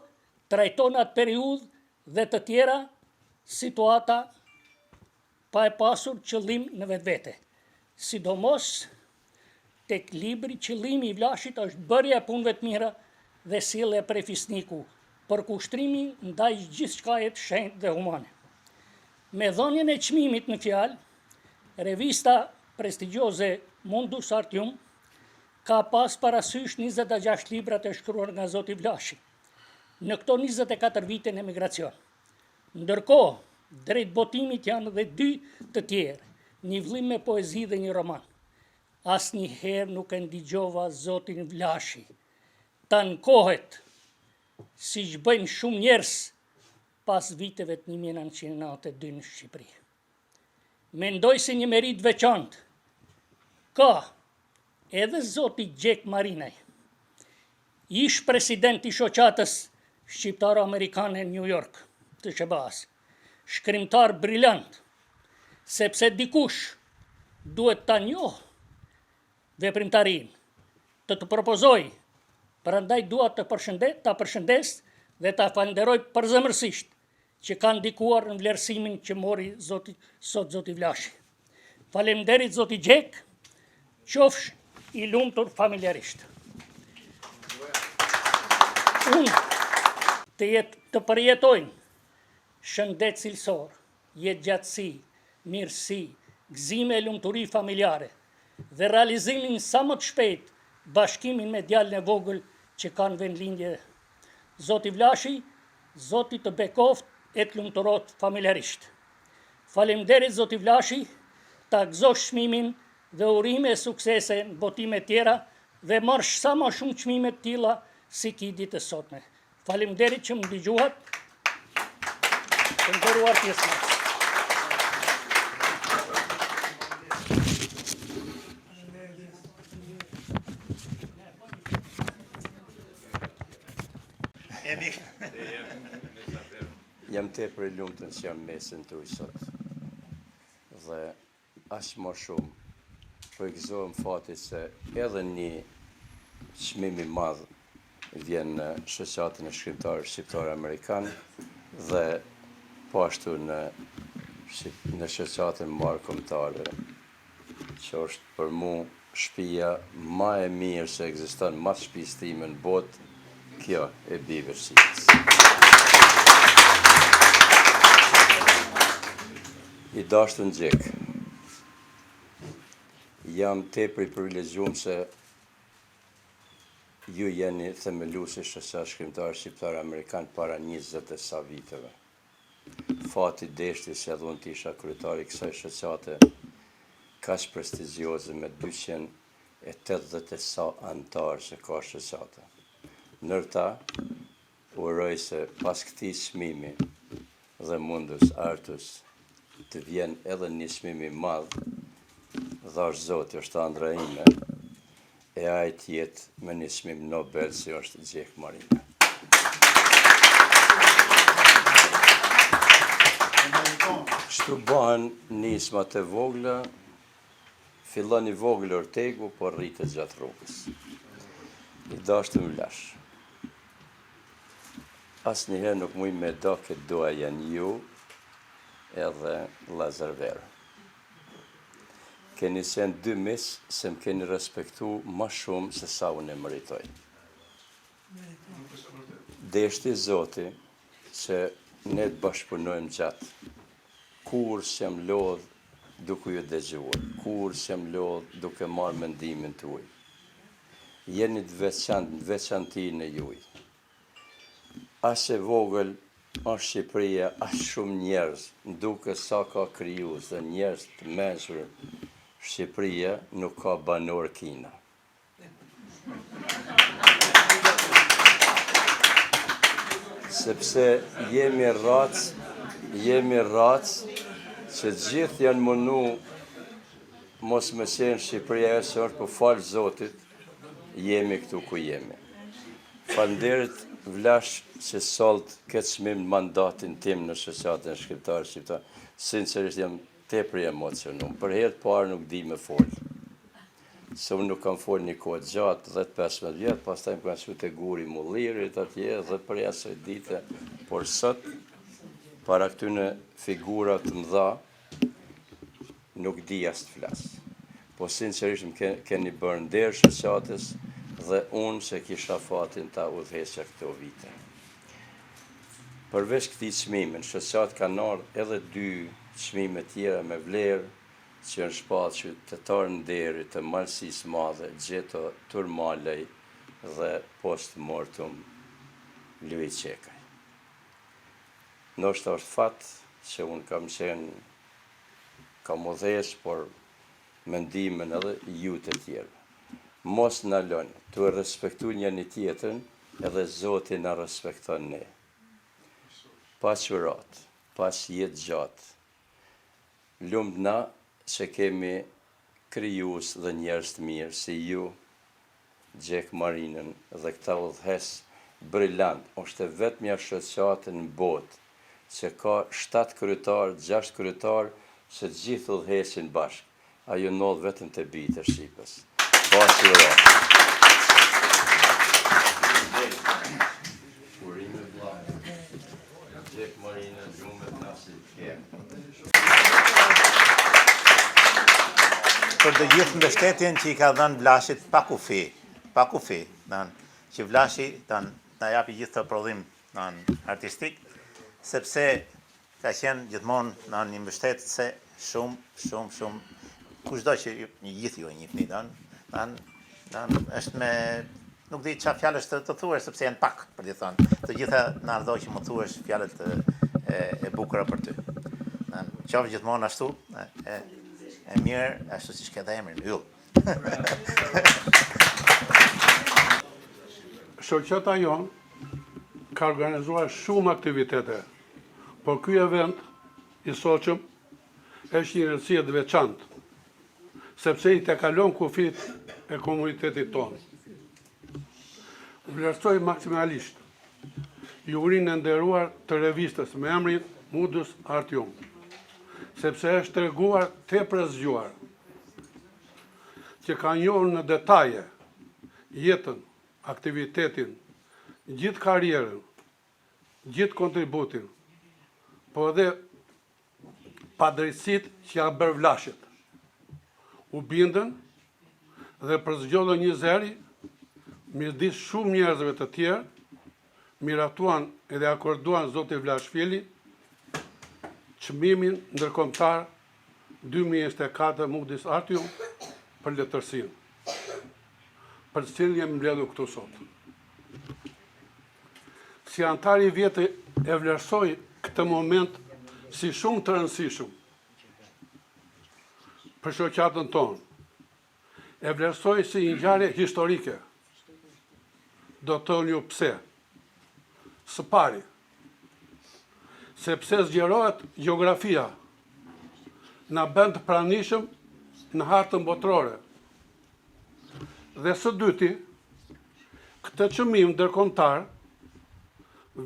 trajton atë periudhë dhe të tjera situata pa e pasur qëllim në vetvete. Sidomos, tek libri qëllimi i Vlashit është bërja e punëve të mira dhe sjellja prej fisniku, për kushtrimin ndaj gjithçkaje të shenjtë dhe humane. Me dhënien e çmimit në fjalë, revista prestigjioze Mundus Artium ka pas parasysh 26 libra të shkruar nga zoti Vlashi në këto 24 vite në emigracion. Ndërkohë, drejt botimit janë edhe 2 të tjerë, një vëllim me poezi dhe një roman. Asnjëherë nuk e ndigjova zotin Vlashi ta ankohet, siç bëjnë shumë njerëz pas viteve të 1992 në Shqipëri. Mendoj se një merit veçantë ka edhe zoti Gjek Marinaj, ish president i shoqatës shqiptaro-amerikane në New York të SBA-s, shkrimtar briljant, sepse dikush duhet ta njohë veprimtarinë, të propozoj, prandaj dua ta përshëndes dhe ta falenderoj përzemërsisht që kanë ndikuar në vlerësimin që mori sot zoti Vlashi. Faleminderit zoti Gjek, qofsh i lumtur familjarisht. Unë të përjetojnë shëndet cilësor, jetë gjatësi, mirësi, gëzime e lumturi familjare dhe realizimin sa më të shpejt bashkimin me djalin e vogël që kanë vendlindje. Zoti Vlashi, zoti të bekoft e të lumturot familjarisht. Faleminderit zoti Vlashi, ta gëzosh çmimin dhe urime e suksese në botime tjera dhe marrësh sa më shumë çmime të tilla si ki ditës sotme. Faleminderit që më ndëgjuat. Të nderuar pjesëmarrës. Jam tepër i lumtur që jam mesin tuaj sot. Dhe aq më shumë po i gëzohem fatit se edhe një çmim i madh vjen në shoqatën e shkrimtarëve shqiptar amerikan dhe po ashtu në shoqatën markombëtare, që është për mua shtëpia më e mirë që ekziston, më shtëpisë time në botë, kjo e Biversikës. I dashur Gjek, jam tepër i privilegjuar se ju jeni themeluesi shoqatë shkrimtarë shqiptar amerikan para 20 e sa viteve. Fati deshti se edhe unë të isha kryetari i kësaj shoqate kaq prestigjioze me 280 e sa antarë që ka shoqata. Nërta, uroj se pas këtij çmimi dhe Mundus Artus të vjen edhe një çmim i madh, dhash Zoti është ëndra ime, e ai të jetë me një çmim Nobel si është Gjek Marinaj. Kështu bëhen nismat e vogla, fillon i vogël Ortegu, por rritet gjatë rrugës. I dashur Vlash, asnjëherë nuk muj me do këtë dua janë ju edhe Lazar Vera. Keni qenë 2 mis se më keni respektu më shumë se sa unë e mëritoj. Deshti Zoti që ne të bashkëpunojmë gjatë. Kur s'jam lodh duke ju dëgjuar, kur s'jam lodh duke marrë mendimin tuaj. Jeni të veçantë, veçantinë e juaj. As e vogël është Shqipëria, as shumë njerëz, duke sa ka krijues dhe njerëz të mençur, Shqipëria nuk ka banor Kina. Sepse jemi racë që gjithë janë mundu mos më qenë Shqipëria e së është për falë Zotit, jemi këtu ku jemi. Falënderit Vlash që solt këtë çmim mandatin tim në shoqatën shqiptare. Sinqerisht jam tepër emocionuar. Për herë të parë nuk di me fol. Se unë nuk kam fol një kohë gjatë, 10-15 vjetë, pastaj më kanë shute guri mullirit atje dhe për jasë dite, por sot, para këtyne figurat të mëdha, nuk di as të flas. Po sinqerisht më keni bërë nder shoqatës dhe unë që kisha fatin ta udhëheqja këto vite. Përveç këtij çmimi, në shoqatë kanë ardhur edhe 2 çmime tjera me vlerë që janë shpallë qytetar nderit të Malësisë Madhe, Gjeto Turmalej dhe post mortum Luiz Çekaj. Ndoshta është fat që unë kam udhëheq, por mendimin edhe ju të tjerë. Mos na lënë të respektu njëri tjetrën, edhe Zoti na respekton ne. Pas urat, pas jetë gjatë, lumt na që kemi krijues dhe njerëz të mirë si ju, Gjek Marinën dhe këta udhëhes brillant. Është vetmja shoqatë në botë që ka 7 kryetar, 6 kryetar që gjithë udhëhesin bashkë. Ajo ndodh vetëm te bitë e Shqipës. Pas urat. Urime vllai. Gjek Marina, gjumet nasi Për të gjithë mbështetjen që i ka dhënë Vlashit pa kufi, që Vlashi na japi gjithë të prodhim artistik, sepse ka qenë gjithmonë një mbështetëse shumë, kushdo që gjithë ju e njihni, është me, nuk di çfarë fjalësh të thuash sepse janë pak për të thënë. Të gjitha na ardhoi që më thuash fjalët e bukura për ty. Qoftë gjithmonë ashtu, e mirë, ashtu siç ke dhe emrin yll. Shoqata jonë ka organizuar shumë aktivitete, por ky event i sotshëm është një rëndësie të veçantë, sepse i të kalon kufit e komunitetit tonë. Vlerësoj maksimalisht jurinë e nderuar të revistës me emrin Mundus Artium, sepse është treguar tepër zgjuar, që ka njohur në detaje jetën, aktivitetin, gjithë karrierën, gjithë kontributin, po edhe padrejtësitë që ja bërë Vlashit. U bindën dhe përzgjollën një zëri midis shumë njerëzve të tjerë, miratuan edhe akorduan Zoti Vlash Fili çmimin ndërkombëtar 2024 Mundus Artium për letërsinë, për të cilën jam mbledhur këtu sot. Si antar i vjetë e vlerësoj këtë moment si shumë të rëndësishëm për shoqatën tonë. E vlerësoj si një ngjarje historike. Do të thonë ju pse. Së pari, sepse zgjerohet gjeografia, na bën të pranishëm në hartën botërore. Dhe së dyti, këtë çmim ndërkombëtar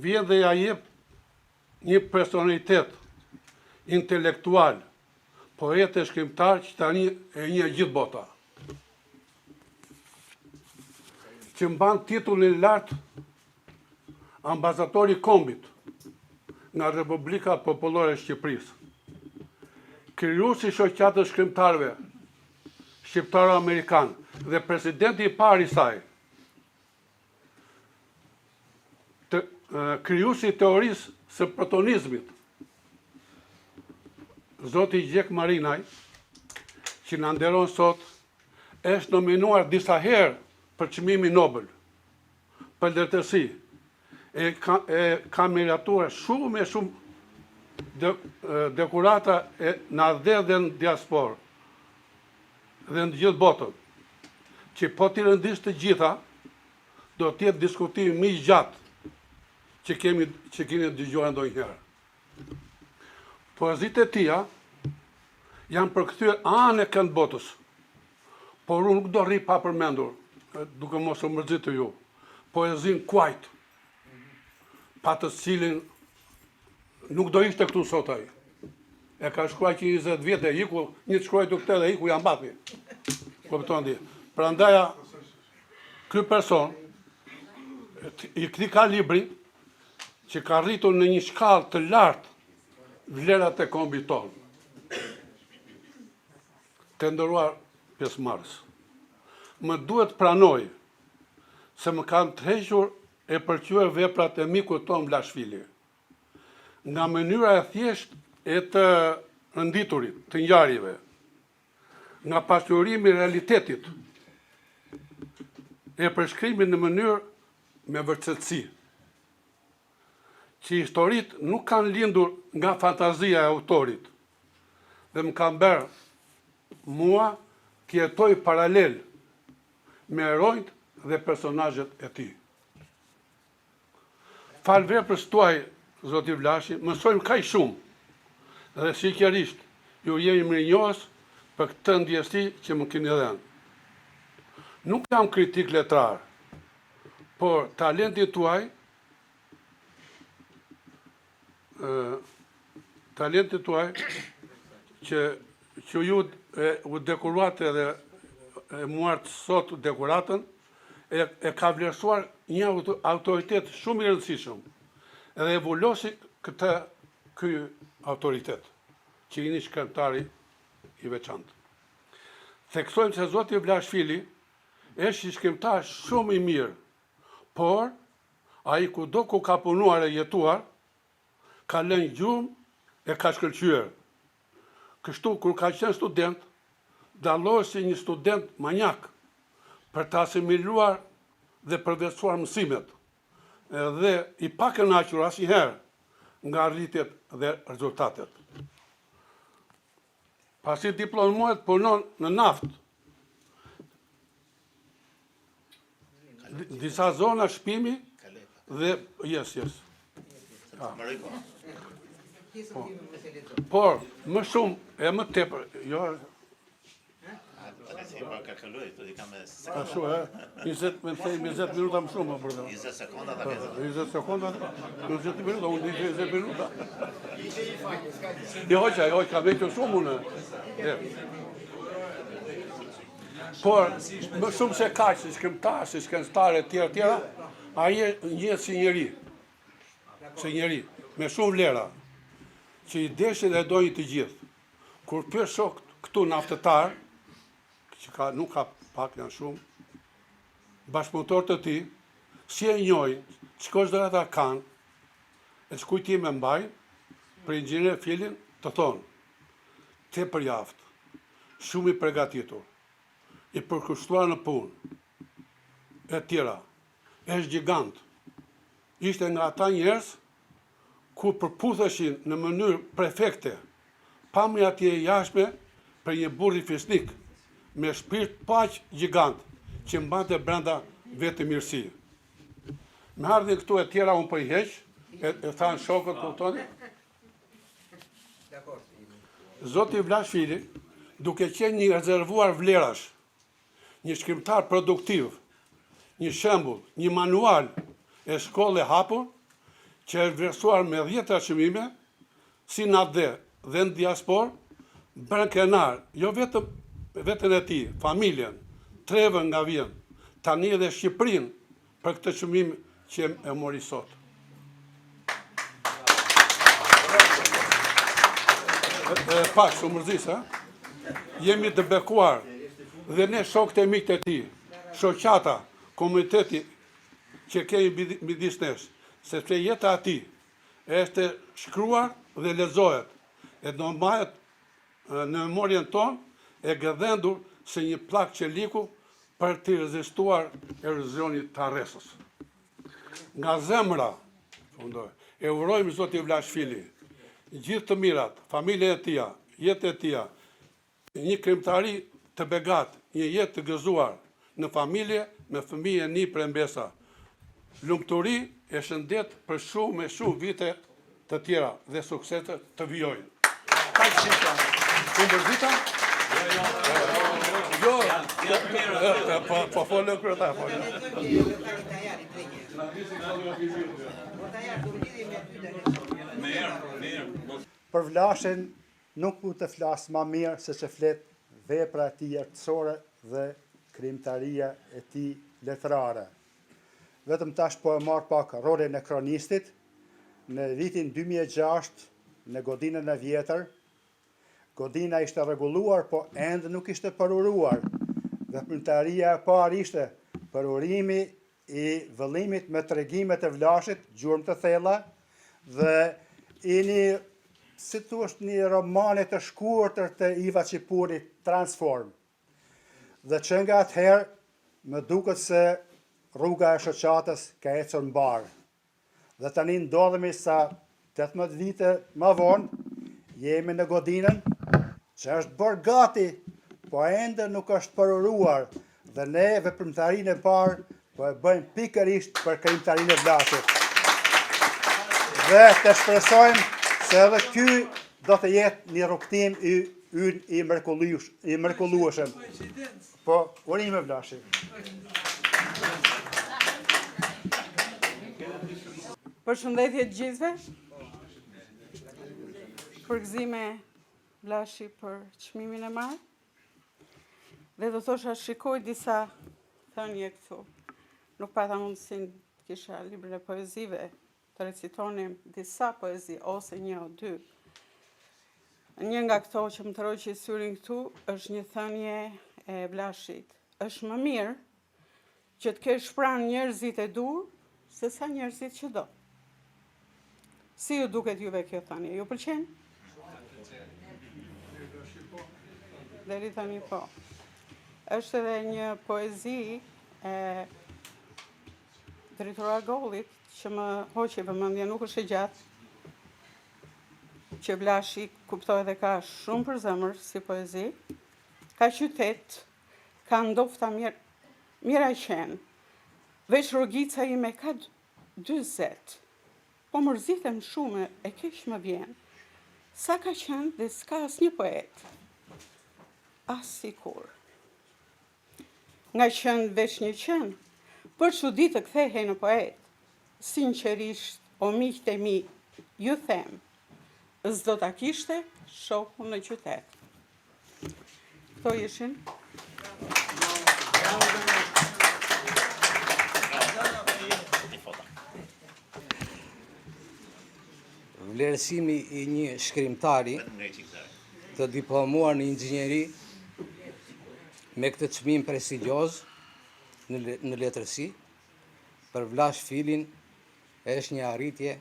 vjen dhe ja jep një personalitet intelektual, poet e shkrimtar që tani e njeh gjithë bota, që mban titullin lartë ambasadori i kombit nga Republika Popullore e Shqipërisë. Krijuesi i shoqatës shkrimtarëve shqiptaro-amerikan dhe presidenti i parë i saj, të krijuesi i teorisë së protonizmit, Zoti Gjek Marinaj, që na nderon sot, është nominuar disa herë për çmimin Nobel për letërsi. Ka merituar shumë e shumë dekorata në dhe në diasporë dhe në gjithë botën, që po t'i rëndis të gjitha, do t'jetë diskutim më i gjatë që kemi dëgjuar ndonjëherë. Poezitë e tia janë përkthyer anë e kënd botës, por unë nuk do rri pa përmendur, duke mos u mërzitur ju, poezinë Kuajt, pa të cilin nuk do ishte këtu sot ai. E ka shkruar që 20 vjet e iku, një të shkruaj të këtë dhe iku janë mbati. Kuptoni? Prandaja, ky person i ka libri që ka rritur në një shkallë të lartë vlerat e kombit tonë. Të nderuar pjesëmarrës, më duhet pranoj se më kanë tërhequr e përqyer veprat e mikut ton Vlashvili. Nga mënyra e thjesht e të rënditurit, të ngjarjeve, nga pasqyrimi i realitetit, e përshkrimi në mënyrë me vërtetësi, që historitë nuk kanë lindur nga fantazia e autorit, dhe më kanë bërë mua të jetoj paralel me heronjt dhe personazhet e tij. Fal veprës tuaj, Zoti Vlashi, mësojmë kaq shumë, dhe sigurisht ju jemi mirënjohës për këtë ndjesi që më keni dhënë. Nuk jam kritik letrar, por talenti tuaj që ju u dekoruat edhe muart sot dekoratën, e ka vlerësuar një autoritet shumë i rëndësishëm, edhe evulosi ky autoritet, që jeni shkrimtari i veçantë. Theksojmë se Zoti Vlashvili është një shkrimtar shumë i mirë, por ai kudo ku ka punuar e jetuar, ka lënë gjumë e ka shkëlqyer. Kështu, kur ka qenë student, dallohej si një student manjak për të asimiluar dhe përveçuar mësimet, dhe i pa kënaqur asnjëherë nga arritjet dhe rezultatet. Pasi diplomuar punon në naftë, disa zona shpimi dhe yes. Por, më shumë e më tepër, jo... Ashtu, 20 minuta më shumë, më përdo. 20 sekonda të këtë. 20 sekonda, 20 minuta, unë di 20 minuta. I hoqa, me që shumë unë. Por, më shumë se kaq, si shkrimtar, si shkencëtar e tjera, ai njëhet si njeri, me shumë vlera, që i deshin dhe dojnë të gjithë. Kur për shok këtu naftetar, që nuk ka pak janë shumë, bashkëpunëtor të ti, si e njojnë, çka çdo ata kanë, e kujtim e mbaj, për inxhinier Filin të thonë, tepër jaftë, shumë i përgatitur, i përkushtuar në punë, e tjera, është gjigant. Ishte nga ata njerëz ku përputheshin në mënyrë perfekte, pamja atje e jashtme për një burr i fisnik, me shpirt paq gjigant, që mbante brenda vetë mirësi. Me ardhin këtu e tjera unë për i heq, e thanë shokët kuptoni. Zoti Vlashvili, duke qenë një rezervuar vlerash, një shkrimtar produktiv, një shembull, një manual e shkollë e hapur, që është vlerësuar me 10 çmime, si në atë dhe në diaspor, bërë krenar, jo vetën e ti, familjen, trevën nga vjen, tani edhe Shqipërinë për këtë çmim që e mori sot. Pak, shumë mërzis, jemi të bekuar, dhe ne shokët e mikët e ti, shoqata, komuniteti që kemi midis nesh, sepse jeta ati është shkruar dhe lexohet, e do mbahet në memorien tonë e gëdhendur se një plak qeliku për të rezistuar erozionit të arresës. Nga zemra, e urojmë Zoti Vlash Fili, gjithë të mirat, familje e tia, jetë e tia, një krimtari të begat, një jetë të gëzuar në familje, me fëmijë e një prembesa. Lumturi e shëndet për shumë e shumë vite të tjera dhe suksete të vijojnë. Këmbërzita? Jo, po folën kryetar. Për Vlashin nuk mund të flas më mirë se që flet vepra e tij artësore dhe krimtaria e tij letrare. Vetëm tash po e marr pak rolin e kronistit. Në vitin 2006, në godinën e vjetër, godina ishte rregulluar, po ende nuk ishte përuruar. Veprimtaria e parë ishte përurimi i vëllimit me tregimet e Vlashit, gjurmë të thella, dhe i një romanit të shkurtër të Iva Qipurit, Transform. Dhe që nga atëherë, më duket se rruga e shoqatës ka ecur mbar. Dhe tani ndodhemi sa 18 vite më vonë, jemi në godinën, që është bërë gati, po ende nuk është përuruar, dhe ne veprimtarinë e parë po e bëjmë pikërisht për krimtarinë e Vlashit. Dhe të shpresojmë se edhe ky do të jetë një rrugtim i mrekullueshëm. Po, urime Vlashit. Përshëndetje të gjithëve. Përgëzime Vlashi për çmimin e marrë. Dhe do thosha shikoj disa thënie këtu. Nuk pata mundësin kisha libre poezive të recitonim disa poezi ose një o dy. Një nga këto që më të roqi syrin këtu është një thënie e Vlashit. Është më mirë që të kesh pranë njerëzit e dur se sa njerëzit që do. Si ju duket juve kjo thënie? Ju pëlqen? Deri tani po. Është edhe një poezi e drejtora Gollit që më hoqi vëmendje, nuk është e gjatë, që Vlashi kuptoj dhe ka shumë për zemër si poezi, ka qytet, ka ndofta mira qenë, veç rrugica ime ka 40, po mërzitem shumë e keq më vjen, sa ka qenë dhe s'ka asnjë poet, asikur. Nga qenë veç një qenë, për çudi të kthehej në poet, sinqerisht o miqtë e mi, ju them, s'do ta kishte shoku në qytet. Këto ishin. Vlerësimi i një shkrimtari të diplomuar në inxhinieri me këtë çmim prestigjioz në letërsi, për Vlash Filin është një arritje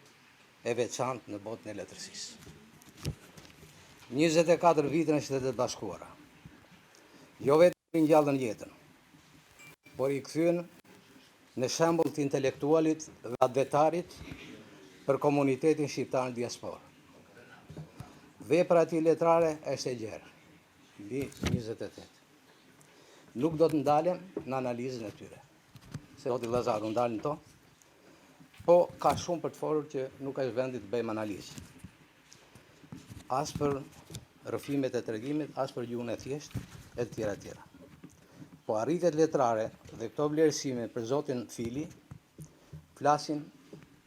e veçantë në botën e letërsisë. 24 vite në Shtetet Bashkuara. Jo vetëm i ngjallën jetën, por i kthyen në shembull të intelektualit dhe advetarit për komunitetin shqiptar në diasporë. Vepra e tij letrare është e gjerë, mbi 28. Nuk do të ndalem në analizën e tyre, se do t'i Lazaru ndalën to, po ka shumë për të folur që nuk është vendi të bëjmë analizë. As për rrëfimet e tregimit, as për gjuhën e thjeshtë e të tjera. Po arritjet letrare dhe këto vlerësime për zotin Fili flasin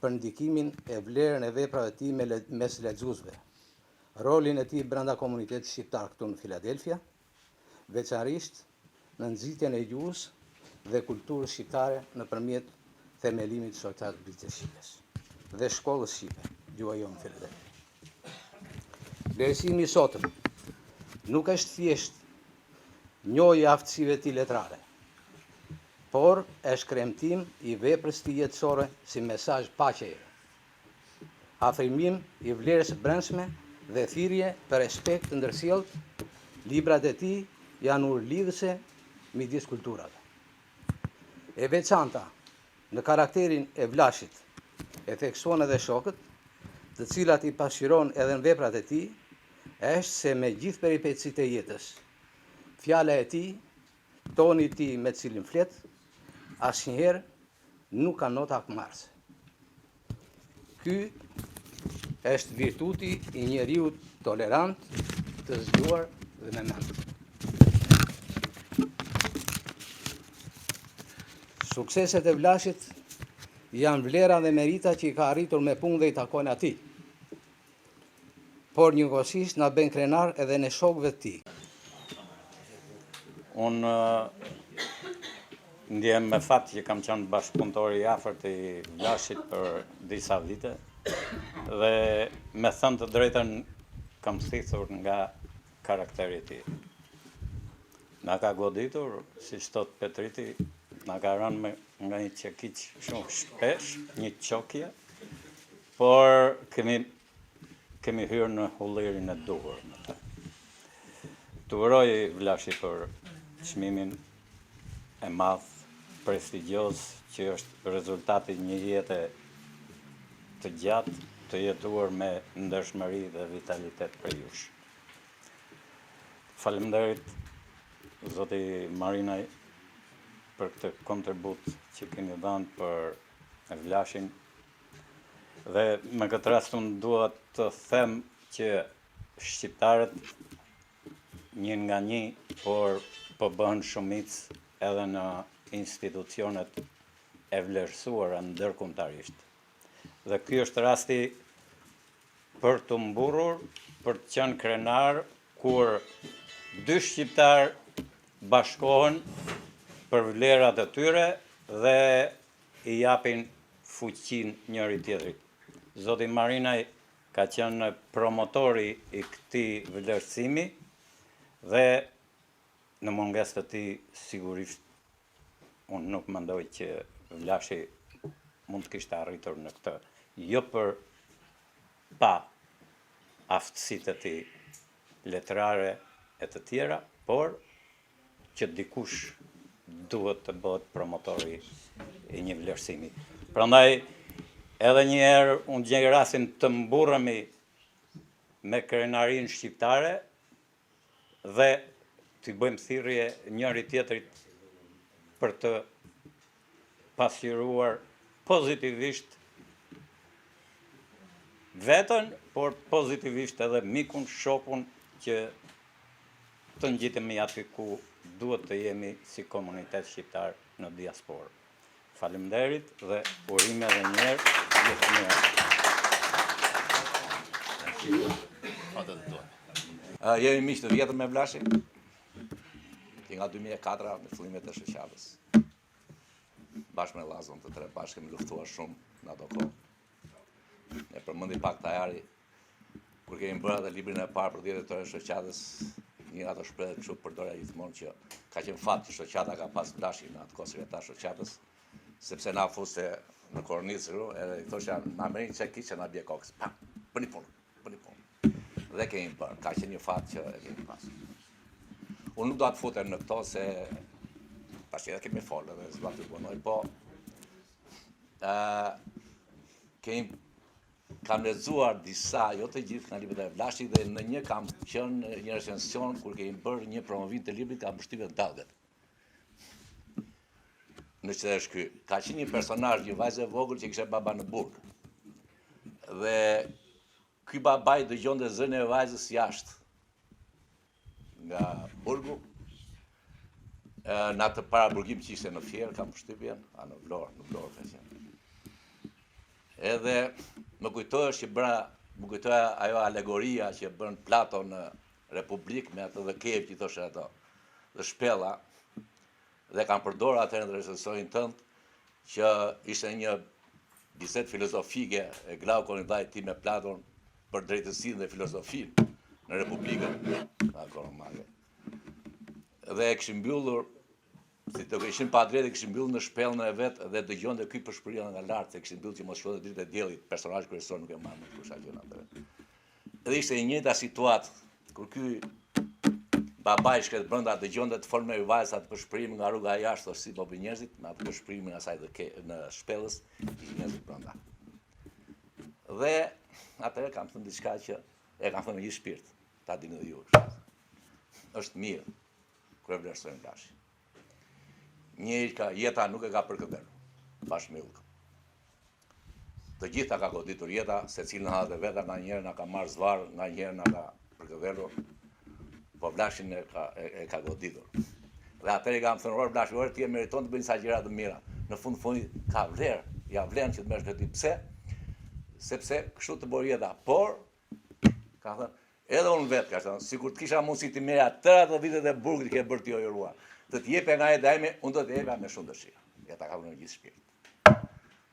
për ndikimin e vlerën e veprave të tij mes lexuesve, rolin e tij brenda komunitetit shqiptar këtu në Filadelfia, veçanërisht në nxitjen e gjuhës dhe kulturës shqiptare nëpërmjet themelimit të shoqarisë Brite Shqipes dhe shkollës shqipe, gjuha jonë në Filadelfia. Vlerësimi i sotëm nuk është thjesht njohje e aftësive të tij letrare, por është kremtim i veprës së tij jetësore si mesazh paqeje afirmim i vlerës së brendshme dhe thirrje për respekt të ndërsjellët, librat e tij janë urlidhëse midis kulturave. E veçanta në karakterin e Vlashit e theksuan edhe shokët, të cilat i pasqyron edhe në veprat e tij, është se me gjithë peripecitë e jetës, fjala e tij, toni i tij me cilin flet, asnjëherë nuk ka nota akmarrëse. Ky është virtuti i njeriu tolerant, të zgjuar dhe me mend. Sukseset e Vlashit janë vlera dhe merita që i ka arritur me punë dhe i takojnë atij. Por njëkohësisht na bën krenar edhe në shokëve të tij. Unë ndjem me fat që kam qenë bashkëpunëtor i afërt i Vlashit për disa vite dhe me thënë të drejtën kam thithur nga karakteri i tij. Na ka goditur, siç thot Petriti, na ka rënë nga një çekiç shumë shpesh, një çokje, por kemi hyrë në hullirin e duhur me të. Të uroj Vlashi për çmimin e madh, prestigjioz, që është rezultati një jete të gjatë, të jetuar me ndershmëri dhe vitalitet për jush. Faleminderit zoti Marinaj për këtë kontribut që keni dhënë për Vlashin. Dhe me këtë rast unë dua të them që shqiptarët një nga një, por po bëhen shumicë edhe në institucionet e vlerësuara ndërkombëtarisht. Dhe ky është rasti për të mburur, për të qenë krenar kur dy shqiptar bashkohen për vlerat e tyre dhe i japin fuqin njëri tjetrit. Zoti Marinaj ka qenë promotori i këtij vlerësimi dhe në mungesë të tij sigurisht unë nuk mendoj që Vlashi mund të kishte arritur në këtë, jo për pa aftësitë e tij letrare e të tjera, por që dikush duhet të bëhet promotori i një vlerësimi. Prandaj edhe një herë unë gjej rastin të mburremi me krenarinë shqiptare dhe të bëjmë thirrje njëri tjetrit për të pasqyruar pozitivisht veten, por pozitivisht edhe mikun, shokun që të ngjitemi aty ku duhet të jemi si komunitet shqiptar në diasporë. Faleminderit dhe urime edhe një herë gjithë mirë. Jemi miq të vjetër me Vlashin, që nga 2004 me fillimet e shoqatës. Bashkë me Llazon të tre bashkë kemi luftuar shumë në ato kohë. E përmendi pak Tajari, kur kemi bërë atë librin e parë për 10 vjetë të shoqatës, një nga ato shprehje kështu përdorja gjithmonë që ka qenë fat që shoqata ka pas Vlashin në atë kohë sekretar shoqatës, sepse na fuste në kornicë, edhe i thosha na merrin çeki që na bie kokës. Pa, bëni punë. Dhe kemi bërë, ka qenë një fat që e kemi pasur. Unë nuk do të futem në këto se tash edhe kemi folë dhe s'do të punoj, po kam lexuar disa, jo të gjithë nga librat e Vlashit, dhe në një kam qenë një recension kur kemi bërë një promovim të librit ka mbështypje Dallgët. Në që është ky, ka qenë një personazh, një vajzë e vogël që kishte baba në burg. Dhe ky babaj dëgjonte zërin e vajzës jashtë nga burgu. Në atë paraburgim që ishte në Fier, kam përshtypjen, në Vlorë ka qenë. Edhe më kujtoja ajo alegoria që bën Plato në Republik me atë dhe kep që thoshe ato, dhe shpella, dhe kam përdorur atëherë në recensionin tënd që ishte një bisedë filozofike e Glaucon i vllajt tim me Platon për drejtësinë dhe filozofinë në Republikën romane. Dhe e kishim mbyllur Si të kishin pa drejtë, kishin mbyllur në shpellën e vet dhe dëgjonte ky përshpëria nga lart, se kishin mbyllur që mos shkote dritë e diellit, personazh kryesor nuk e marr më kusha gjën atë. Dhe ishte e njëjta situatë kur ky babai shket brenda dëgjonte të formoj vajza të përshpërim nga rruga jashtë ose si po bëjnë njerëzit, me atë përshpërimin asaj në shpellës, ishin njerëzit brenda. Dhe atëherë kam thënë diçka që e kam thënë me gjithë shpirt, ta dini dhe ju. Është mirë kur e vlerësojmë Vlashin. Njëri ka jeta nuk e ka përkëdhelur, bashkëmbyllk. Të gjitha ka goditur jeta, secili në hallat e veta, nga njëherë na ka marrë zvarr, nga njëherë na ka përkëdhelur, po Vlashin e ka goditur. Dhe atëherë kam thënë, Vlashi, ti e meriton të bëjnë sa gjëra të mira. Në fundit ka vlerë, ja vlen që të merresh vetë. Pse? Sepse kështu të bërë jeta. Por, ka thënë, edhe unë vetë, ka thënë, sikur të kisha mundësi të merja tëra ato vitet e burgut që ke bërë ti o Jorua, të t'jepe nga jeta ime, unë do t'jepe me shumë dëshirë. Jeta ka vënë në gjithë shpirt.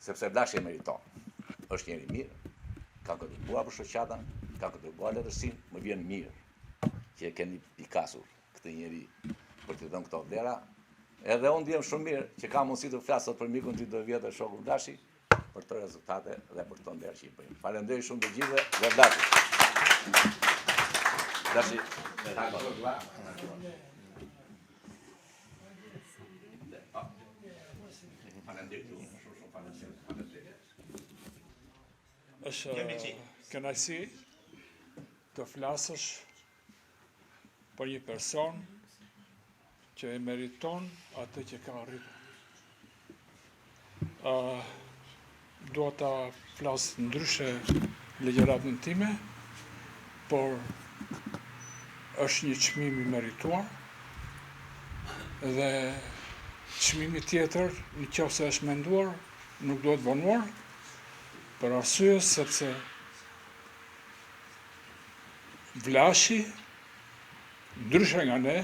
Sepse Vlashi e meriton. Është njeri mirë, ka kontribuar për shoqata, ka kontribuar letërsinë, më vjen mirë që e keni pikasur këtë njeri për t'i dhënë këto vlera. Edhe unë ndjem shumë mirë që ka mundësi të flas sot për mikun ti do vjetë shokun Vlashi për të rezultate dhe për të nderë që i bëjmë. Faleminderit shumë të gjithëve dhe Vlashi. Është kënaqësi të flasësh për një person që e meriton atë që ka arritur. Do ta flas ndryshe legjëratën time, por është një çmim i merituar dhe çmimi tjetër, nëse është menduar, nuk duhet vonuar, për arsye sepse Vlashi, ndryshe nga ne,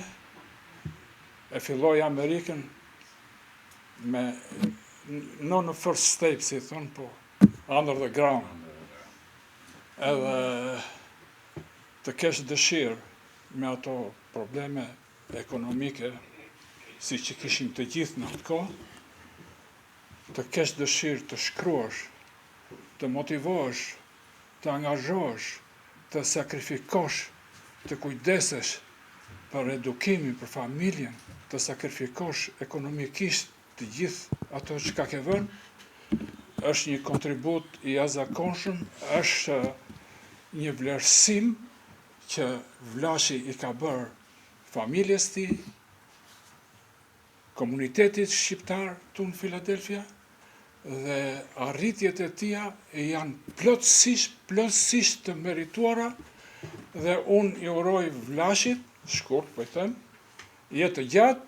e filloi Amerikën me non the first step, si thonë, po under the ground. Edhe të kesh dëshirë me ato probleme ekonomike, si që kishim të gjithë në atë kohë, të kesh dëshirë të shkruash, të motivosh, të angazhosh, të sakrifikosh, të kujdesesh për edukimin, për familjen, të sakrifikosh ekonomikisht të gjithë ato që ka ke vënë, është një kontribut i jashtëzakonshëm, është një vlerësim që Vlashi i ka bërë familjes tij, komunitetit shqiptar tu në Filadelfia, dhe arritjet e tia janë plotësisht të merituara dhe unë i uroj Vlashit, shkurt po i them, jetë të gjatë,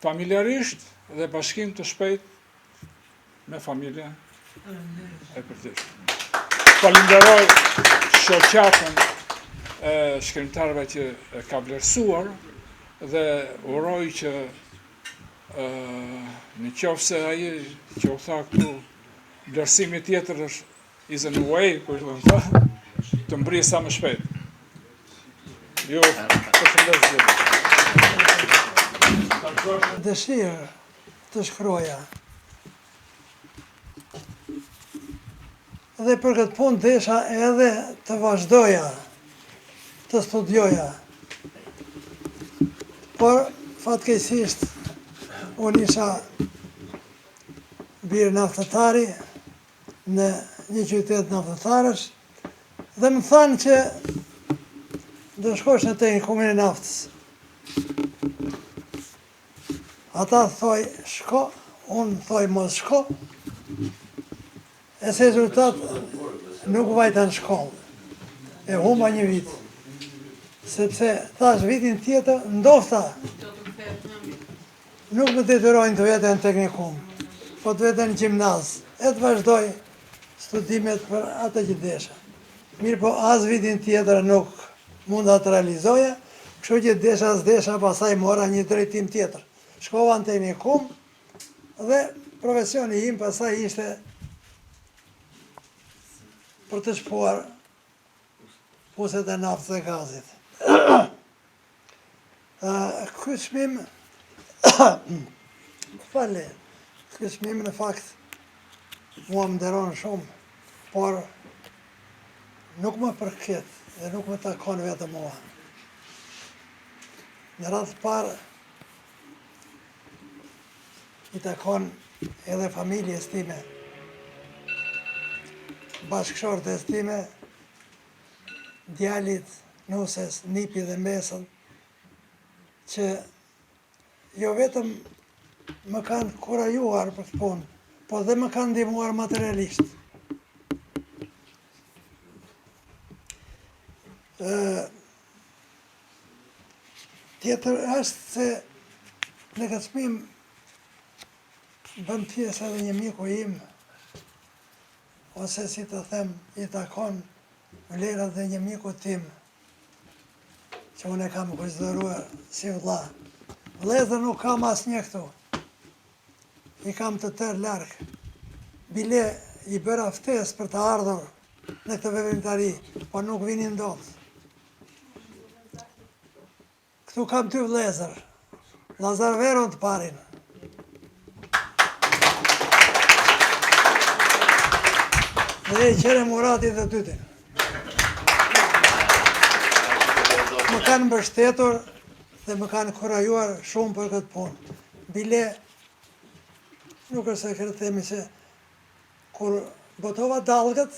familjarisht dhe bashkim të shpejt me familjen e përtishtë. Falenderoj shoqatën e shkrimtarëve që e ka vlerësuar dhe uroj që në qoftë se ai që u tha këtu vlerësimi tjetër është is in a way, të mbrije sa më shpejt. Jo, përshëndes gjithë. Dëshirë të shkruaja. Dhe për këtë punë desha edhe të vazhdoja, të studioja. Por, fatkeqësisht, unë isha birë naftëtari në një qytet naftëtarësh dhe më thanë që do shkosh në teknikumin e naftës. Ata thoj shko, unë thoj mos shko, e se rezultat nuk vajta në shkollë. E humba një vit, sepse thash vitin tjetër ndofta nuk më detyrojnë të vete në teknikum, po të vete në gjimnaz, e të vazhdoj studimet për atë që desha. Mirë po as vitin tjetër nuk mund të realizoja, kështu që desha pasaj mora një drejtim tjetër. Shkova në teknikum dhe profesioni im pasaj ishte për të shpuar puset e naftës dhe gazit. Ky çmim Fale, ky çmim në fakt mua më nderon shumë, por nuk më përket dhe nuk më takon vetëm mua. Në radhë parë i takon edhe familjes time, bashkëshortes time, djalit, nuses, nipi dhe mesën, që jo vetëm më kanë kurajuar për këtë punë, po dhe më kanë ndihmuar materialisht. Tjetër është se në këtë çmim bën pjesë edhe një miku im, ose si të them, i takon vlerat dhe një miku tim, që unë e kam konsideruar si vëlla. Vëllezër nuk kam asnjë këtu. I kam të tërë larg. Bile i bëra ftesë për të ardhur në këtë veprimtari, po nuk vinin dot. Këtu kam 2 vëllezër. Lazar Veron të parin. Dhe Qere Murati dhe dytin. Më kanë mbështetur dhe më kanë kurajuar shumë për këtë punë. Bile, nuk është sekret themi se kur botova dallgët,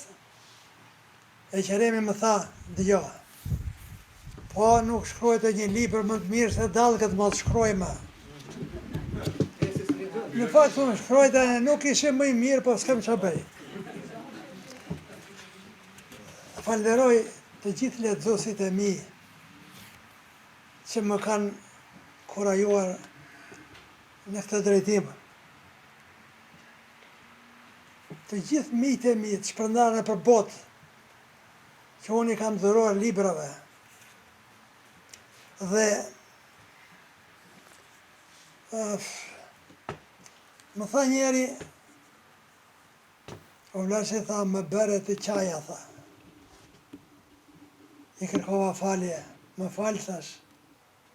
e Qeremi më tha, dëgjo, po nuk shkruajte një libër më të mirë se dallgët mos shkruajmë. Në fakt unë shkruajte nuk ishe më i mirë, po s'kem ç'a bëj. Falenderoj të gjithë lexuesit e mi që më kanë kurajuar në këtë drejtim. Të gjithë miqtë e mi të shpërndarë nëpër botë, që unë i kam dhuruar librave. Dhe më tha njeri, o Vlashi tha, më bëre të qaja, tha. I kërkova falje, më falë thash,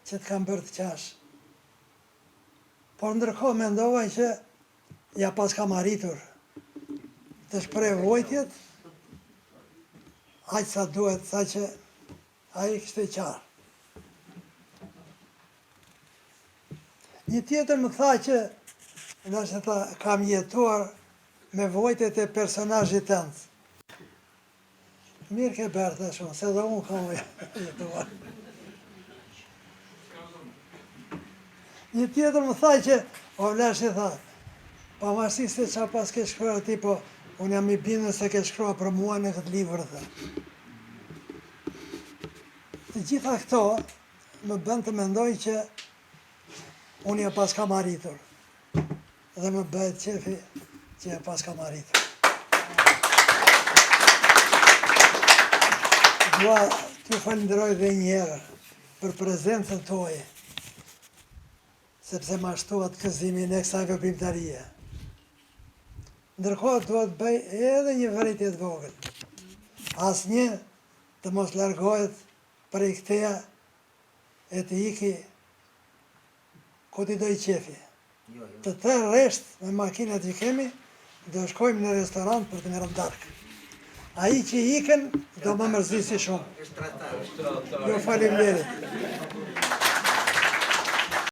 që të kam bërë të qash. Por ndërkohë mendova që ja pas kam arritur të shprej vojtjet, aq sa duhet, sa që ai kishte qarë. Një tjetër më tha që kam jetuar me vojtjet e personazhit tënd. Mirë ke bërë të shumë, se dhe unë kam jetuar. Një tjetër më tha që, o Vlashi tha, pavarësisht se çfarë pas ke shkruar ti, po unë jam i bindur se ke shkruar për mua në këtë libër, tha. Të gjitha këto më bën të mendoj që unë ja pas kam arritur. Dhe më bëhet qefi që ja pas kam arritur. Dua t'ju falenderoj dhe një herë për prezencën tuaj, sepse ma shtuat këzimin e kësaj veprimtarie. Ndërkohë duhet bëj edhe një vërejtje të vogël. Asnjë të mos largohet prej këteja e të iki ku t'i doj qefi. Të tërë resht me makinat që kemi, do shkojmë në restorant për të merrëm darkë. Ai që ikën do më mërzisi shumë. Jo, faleminderit.